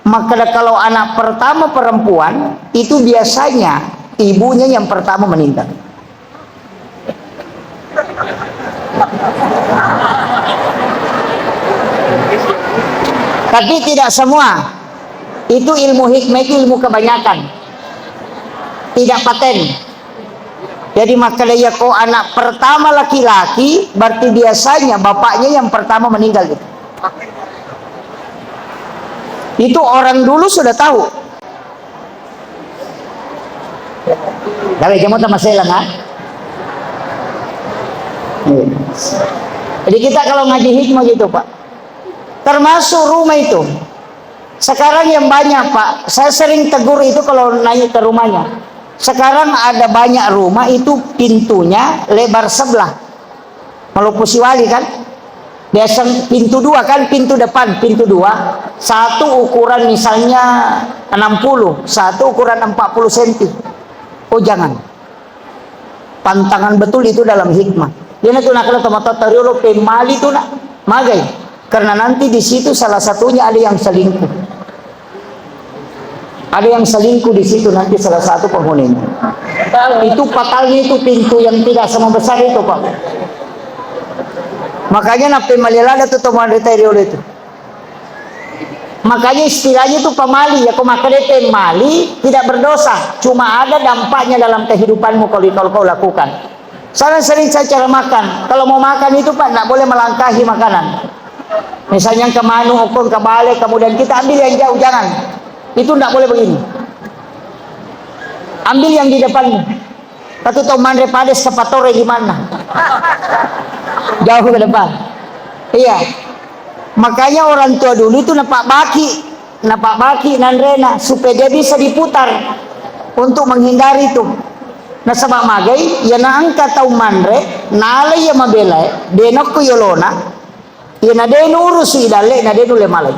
maka kalau anak pertama perempuan itu biasanya ibunya yang pertama meninggal. Tapi tidak semua. Itu ilmu hikmah, itu ilmu kebanyakan, tidak paten. Jadi maka dia kok anak pertama laki-laki, berarti biasanya bapaknya yang pertama meninggal gitu. Itu orang dulu sudah tahu. Dari kamu tak masalah nggak? Jadi kita kalau ngaji hikmah gitu Pak, termasuk rumah itu. Sekarang yang banyak Pak, saya sering tegur itu kalau naik ke rumahnya. Sekarang ada banyak rumah itu pintunya lebar sebelah. Melupusi wali kan? Biasa pintu dua kan, pintu depan, pintu dua. Satu ukuran misalnya 60, satu ukuran 40 cm. Oh jangan. Pantangan betul itu dalam hikmah. Dia nak kalau tomato teriolo pemali itu nak magai. Karena nanti di situ salah satunya ada yang selingkuh. Ada yang selingkuh di situ nanti salah satu penghuninya. Itu fatalnya itu pintu yang tidak sama besar itu Pak. Makanya nape malilada tu tomato teriolo itu. Makanya istilahnya itu pemali ya, kau makan pemali tidak berdosa, cuma ada dampaknya dalam kehidupanmu kalau kau lakukan. Sering saya cara makan, kalau mau makan itu Pak, tidak boleh melangkahi makanan. Misalnya ke manu, okon, ke balik, kemudian kita ambil yang jauh, jangan. Itu tidak boleh begini. Ambil yang di depanmu. Katu tahu mandre pades kapatore gimana? Jauh ke depan. Iya. Makanya orang tua dulu itu napak baki nandrena supaya dia bisa diputar untuk menghindari itu. Nah sabak magai ya na angka tau mandre nale ya mabela denok ko yolona ya na denu urus idale na denu le malay.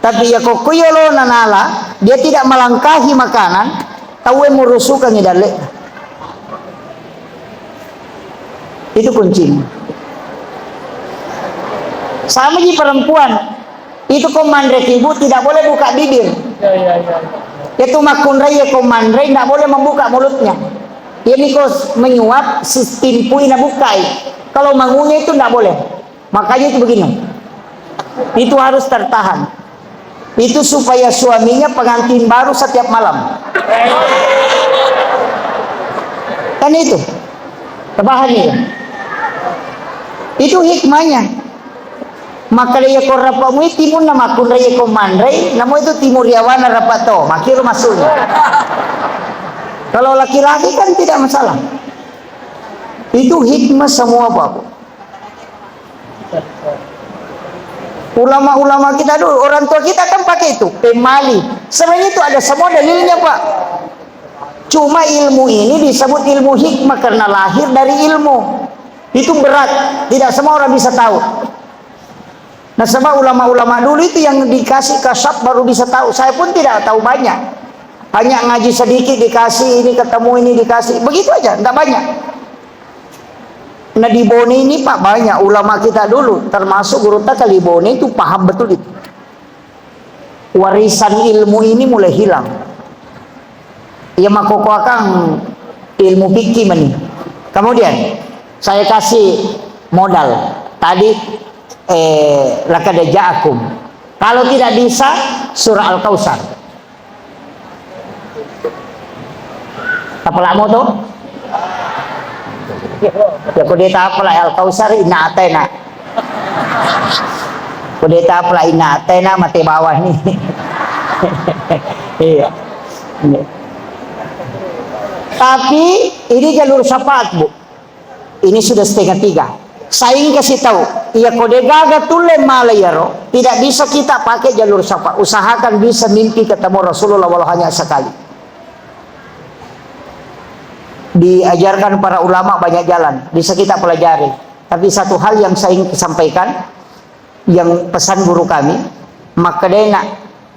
Tapi ya kok yolona nala dia tidak melangkahi makanan tahu murusukan idale. Itu kuncinya. Sama di perempuan itu komandre ibu tidak boleh buka bibir. Itu makunrai ya komandre tidak boleh membuka mulutnya. Ini kos menyuap sistem pui na bukai. Kalau mengunyah itu tidak boleh. Makanya itu begini. Itu harus tertahan. Itu supaya suaminya pengantin baru setiap malam. Kan itu. Terbahan itu. Itu hikmahnya. Maka dia kau rapat mu timun nama kun raya kau mandrai, namu itu timur yawana rapat to, makir masuknya. Kalau laki-laki kan tidak masalah. Itu hikmah semua Pak. Ulama-ulama kita dulu, orang tua kita kan pakai itu, pemali. Sebenarnya itu ada semua dalilnya Pak. Cuma ilmu ini disebut ilmu hikmah karena lahir dari ilmu. Itu berat, tidak semua orang bisa tahu. Nah sebab ulama-ulama dulu itu yang dikasih kasab baru bisa tahu. Saya pun tidak tahu banyak. Hanya ngaji sedikit dikasih, ini ketemu ini dikasih. Begitu aja, tidak banyak. Nah di Bone ini Pak banyak ulama kita dulu. Termasuk Guru Takali Bone itu paham betul itu. Warisan ilmu ini mulai hilang. Ya makoko akang ilmu fikih meni. Kemudian saya kasih modal. Tadi laqad ja'akum. Kalau tidak bisa surah Al-Kautsar. Apa lakmu tuh? Ya kudeta apa lah Al-Kautsar inna atena. Kudeta apa lah inna atena mati bawah nih. Iya. Tapi ini jalur syafaat Bu. Ini sudah 2:30. Saya ingin kasih tahu, ya kode gaga tule malayaro, tidak bisa kita pakai jalur syafaat. Usahakan bisa mimpi ketemu Rasulullah walau hanya sekali. Diajarkan para ulama banyak jalan, bisa kita pelajari. Tapi satu hal yang saya ingin sampaikan, yang pesan guru kami, maka dena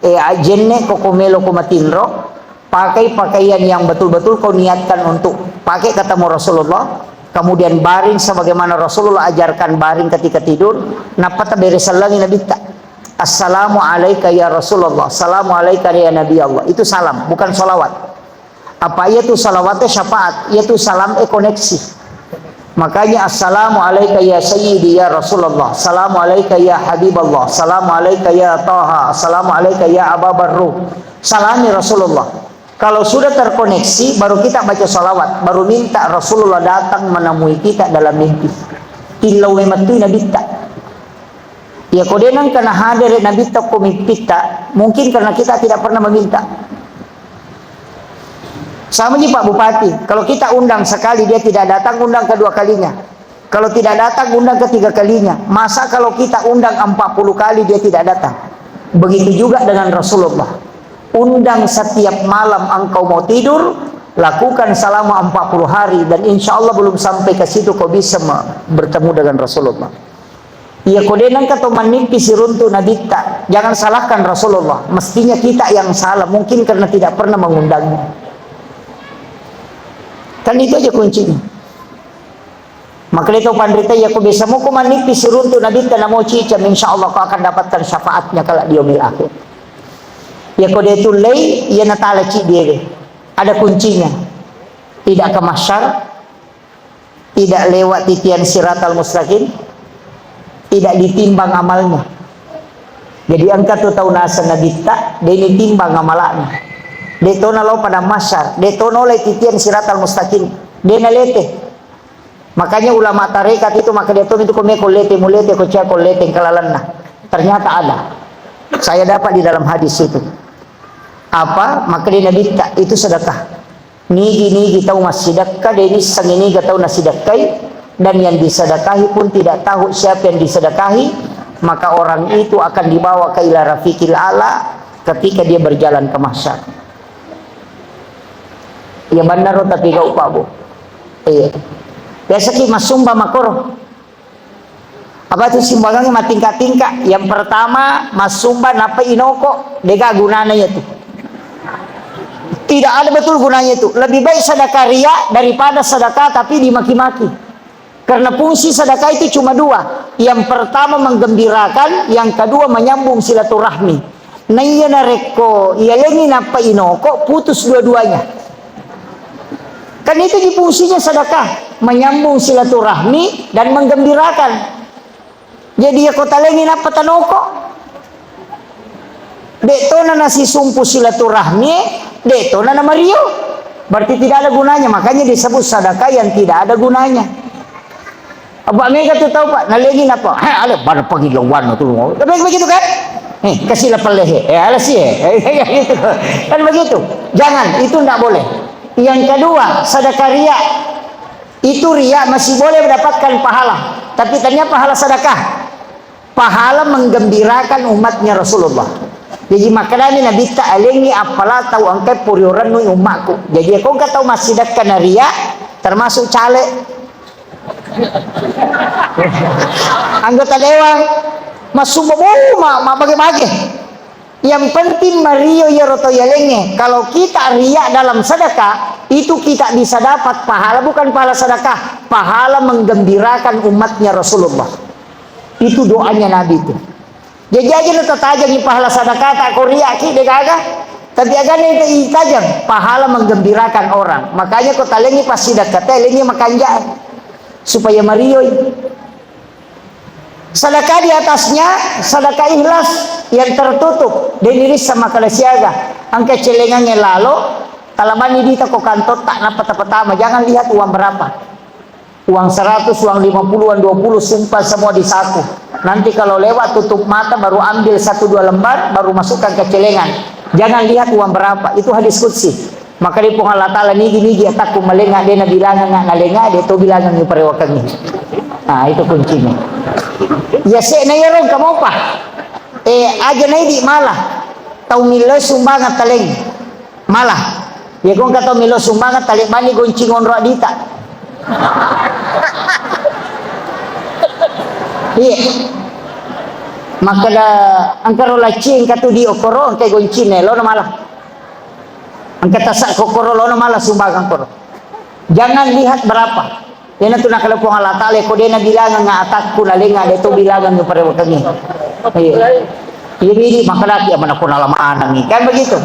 ajenne kokomelo kumatinro, pakai pakaian yang betul-betul kau niatkan untuk pakai katamu Rasulullah, kemudian baring sebagaimana Rasulullah ajarkan baring ketika tidur. Napata beresallangi nabi tak, assalamu alayka ya Rasulullah, assalamu alayka ya Nabi Allah. Itu salam, bukan salawat. Apa itu salawatnya syafaat, yaitu salam koneksi. Makanya assalamu alayka ya sayyidi ya Rasulullah, assalamu alayka ya Habiballah, assalamu alayka ya Taha, assalamu alayka ya Aba Barruh. Salami Rasulullah. Kalau sudah terkoneksi, baru kita baca salawat, baru minta Rasulullah datang menemui kita dalam mimpi. Ilau mematu nabi tak. Ya kodenan karena hadir nabi tak komit tak, mungkin karena kita tidak pernah meminta. Sama nih Pak Bupati, kalau kita undang sekali dia tidak datang, undang kedua kalinya. Kalau tidak datang, undang ketiga kalinya. Masa kalau kita undang 40 kali dia tidak datang? Begitu juga dengan Rasulullah. Undang setiap malam engkau mau tidur, lakukan selama 40 hari, dan insya Allah belum sampai ke situ kau bisa bertemu dengan Rasulullah. Ia kodenan kata menimpi si runtuh Nabi tak. Jangan salahkan Rasulullah. Mestinya kita yang salah, mungkin karena tidak pernah mengundangnya. Kan itu aja kuncinya. Maka itu pandrita ya kau bisa mau kau menipis runtuh Nabi dan mau cicam, insya Allah kau akan dapatkan syafaatnya kalau di yaumil akhir. Ya kau dia tu lay ya natala cik dia. Ada kuncinya. Tidak ke mahsyar, tidak lewat titian siratal mustaqim, tidak ditimbang amalnya. Jadi angka tu tahu nasa Nabi tak, dia ditimbang amalannya. Detona lo pada masyar, detona oleh titian siratal mustaqim, dia nalete. Makanya ulama tarekat itu maka dia itu kome kolete mulete kocia kolete kalalanna. Ternyata ada. Saya dapat di dalam hadis itu. Apa? Maka dia nabi tak itu sedekah. Nigi tahu mas sedekah, deni sang ini tahu nasidekahi, dan yang disedekahi pun tidak tahu siapa yang disedekahi, maka orang itu akan dibawa ke ila rafiqil ala ketika dia berjalan ke mahsyar. Ya benar tapi kau Pak Bu. Iya. Biasa ki masumba makoro. Apa itu simbolnya matingka-tingka? Yang pertama masumba napa inoko dega gunanya itu. Tidak ada betul gunanya itu. Lebih baik sedekah ria daripada sedekah tapi dimaki-maki. Karena fungsi sedekah itu cuma dua. Yang pertama menggembirakan, yang kedua menyambung silaturahmi. Nah iya nareko, iya lengi napa inoko putus dua-duanya. Kan itu di fungsinya sedekah, menyambung silaturahmi dan menggembirakan. Jadi ya kota lengin apa tanoko? Detona nasi sumpu silaturahmi, detona nama Rio. Berarti tidak ada gunanya, makanya disebut sedekah yang tidak ada gunanya. Abang Mega tuh tahu Pak, nalengin apa? Ada pada pagi lawan tuh. Tapi begitu kan? Kasih lapar lehe. Ala sih gitu. Kan begitu. Jangan, itu tidak boleh. Yang kedua, sedekah ria. Itu ria masih boleh mendapatkan pahala, tapi ternyata pahala sedekah, pahala menggembirakan umatnya Rasulullah. Jadi makanya Nabi ta'alengi apalah tahu angkat purioran nu umatku. Jadi aku nggak tahu masih sedekah ria termasuk caleg anggota dewan masuk ma bagi-bagi. Yang penting Mario ya roto yalenge. Kalau kita riak dalam sedekah, itu kita bisa dapat pahala, bukan pahala sedekah, pahala menggembirakan umatnya Rasulullah. Itu doanya Nabi itu. Jadi aja lu tajam di pahala sedekah tak kau riak ki degaga. Tapi agaknya itu tajam pahala menggembirakan orang. Makanya kau talengi pas sedekah, talengi makanjaan supaya Mario sedekah di atasnya sedekah ikhlas yang tertutup deniris sama kalasiaga angka celengannya lalu talamani di toko kantor tak napa pertama. Jangan lihat uang berapa, uang 100, uang 50-an, 20 sumpah semua di saku. Nanti kalau lewat tutup mata baru ambil 1-2 lembar baru masukkan ke celengan. Jangan lihat uang berapa, itu hadis qudsi. Maka di pungal ta'ala nigi ataku melengah dena bilangan nggak nalengah dia tu bilangan ni parewakan ni. Nah itu kuncinya. Ya se na yaron kamu apa? Aja na di malah tau milo sumbangan taleng malah. Ya kung kata milo sumbangan taleng mani goncingon radita. Iya. maka da angkaro lacing katu di okoro angkai goncine lo na malah angkat tasak kokoro lo na malah sumbagang koro. Jangan lihat berapa. Yan na ito nakalapong alatali ko din na bilangan nga atak ko na linga dito bilangan yung pareho kami. Ini makalaki aman ako nalamaan ng kan begitu.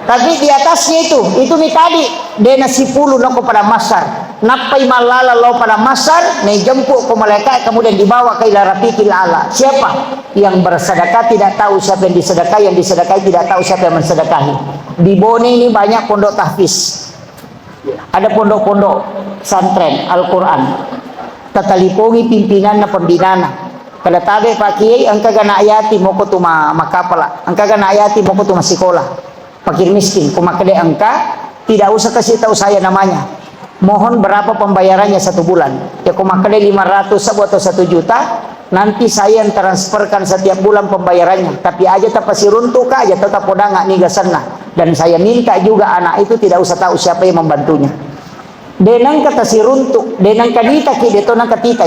Tapi di atasnya itu ni tadi dia nasi puluh nako pada masar. Napai malala lo pada masar, nih jemput ke malaikat kemudian dibawa ke ila rafiqil ala. Siapa yang bersedekah tidak tahu siapa yang disedekahi, yang disedekahi tidak tahu siapa yang mensedekahi. Di Bone ini banyak pondok tahfiz. Ada pondok-pondok santren Al-Quran. Tatalipungi pimpinan na pembinaan. Kada tabe Pak Kiai angka gana ayati mo ko tuma makapala. Angka gana ayati mo ko tuma sekolah. Fakir miskin kumakade angka tidak usah kasih tahu saya namanya. Mohon berapa pembayarannya satu bulan. Ya kumakade 500 atau 1 juta. Nanti saya yang transferkan setiap bulan pembayarannya. Tapi aja tapasi runtuk aja tetap podanga ni gasana. Dan saya minta juga anak itu tidak usah tahu siapa yang membantunya. Denang kata si runtuk, denang kadita ki detonang katita.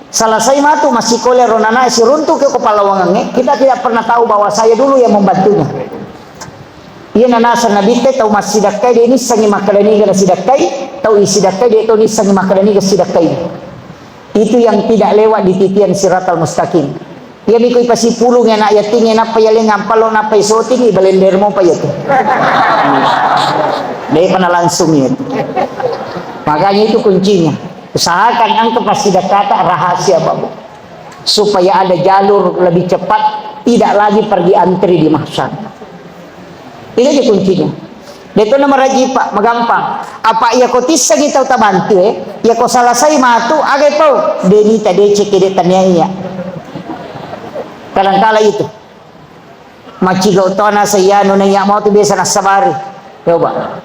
Selesai matu masih kole ronana si runtuk ke kepala wangange, kita tidak pernah tahu bahwa saya dulu yang membantunya. Iya nasa nabi teh tahu masih dakai dia ini sangi makalani gara sidakai, tahu isi dakai dia tahu ini sangi makalani gara sidakai. Itu yang tidak lewat di titian siratal mustaqim. Ia mikoi pasi pulung yang nak yating yang apa yang ngampalo napa isoting ibalender mo pa yato. Dia pernah langsung itu. Makanya itu kuncinya. Usahakan angka pasti kata rahasia Bapak, supaya ada jalur lebih cepat, tidak lagi pergi antri di mahsyar. Itu aja kuncinya. Itu nama raji Pak, magampang. Apa ia kau tisa kita bantu ya kau selesai matu, agak tahu deni tadi cek dia tanya. Kadang-kala itu. Maci gau tona saya nuna yang mau tu biasa nasabari. Coba.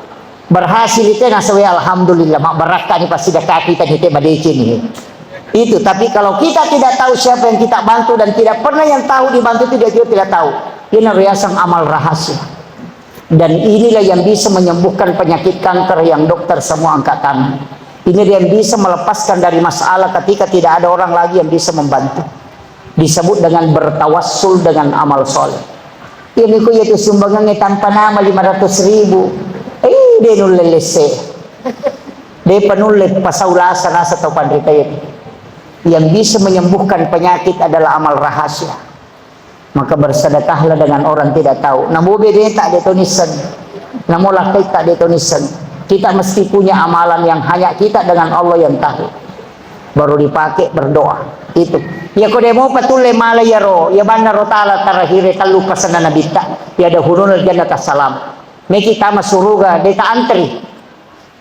Berhasil itu nasawi alhamdulillah mak barakah ni pasti dah kaki tadi teh badece ni. Itu tapi kalau kita tidak tahu siapa yang kita bantu dan tidak pernah yang tahu dibantu itu dia juga tidak tahu. Ini riasan amal rahasia. Dan inilah yang bisa menyembuhkan penyakit kanker yang dokter semua angkat tangan. Ini yang bisa melepaskan dari masalah ketika tidak ada orang lagi yang bisa membantu. Disebut dengan bertawassul dengan amal soleh. Ini ku yaitu sumbangannya tanpa nama 500.000. Dia nulelese. Dia penulis pasaulasan asa atau pandrita itu. Yang bisa menyembuhkan penyakit adalah amal rahasia. Maka bersedekahlah dengan orang tidak tahu. Namun bedanya tak detonisan. Namun lakai tak detonisan. Kita mesti punya amalan yang hanya kita dengan Allah yang tahu. Baru dipakai berdoa. Itu. Ya kau demo patule malaya ro. Ya banda rotala tarahire kalu pasana nabita. Ya ada hurunul jannah salam. Meki tama suruga deta antri.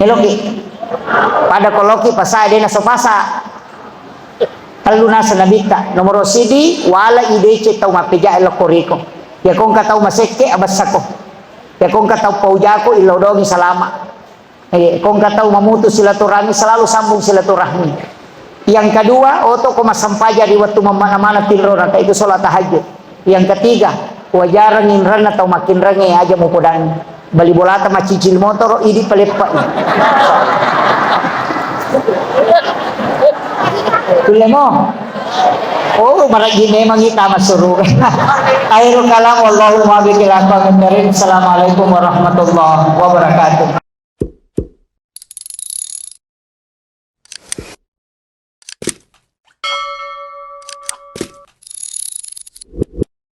Neloki. Pada koloki pasai dena sopasa. Kalau nasa nabita nomor sidi wala idece tau mapeja elo koriko. Ya kong katau maseke abasako. Ya kong katau paujako ilodongi salama. Kong katau mamutus silaturahmi selalu sambung silaturahmi. Yang kedua oto ko masampaja di waktu mana-mana tilro nata itu sholat tahajud. Yang ketiga wajaran inran atau makin range aja mau podang. Bali bolata macicil motor idi palepa. Tulemo. Oh, maragi memang kita masuru. Akhirul kalam Allahumma bikilan. Assalamualaikum warahmatullahi wabarakatuh.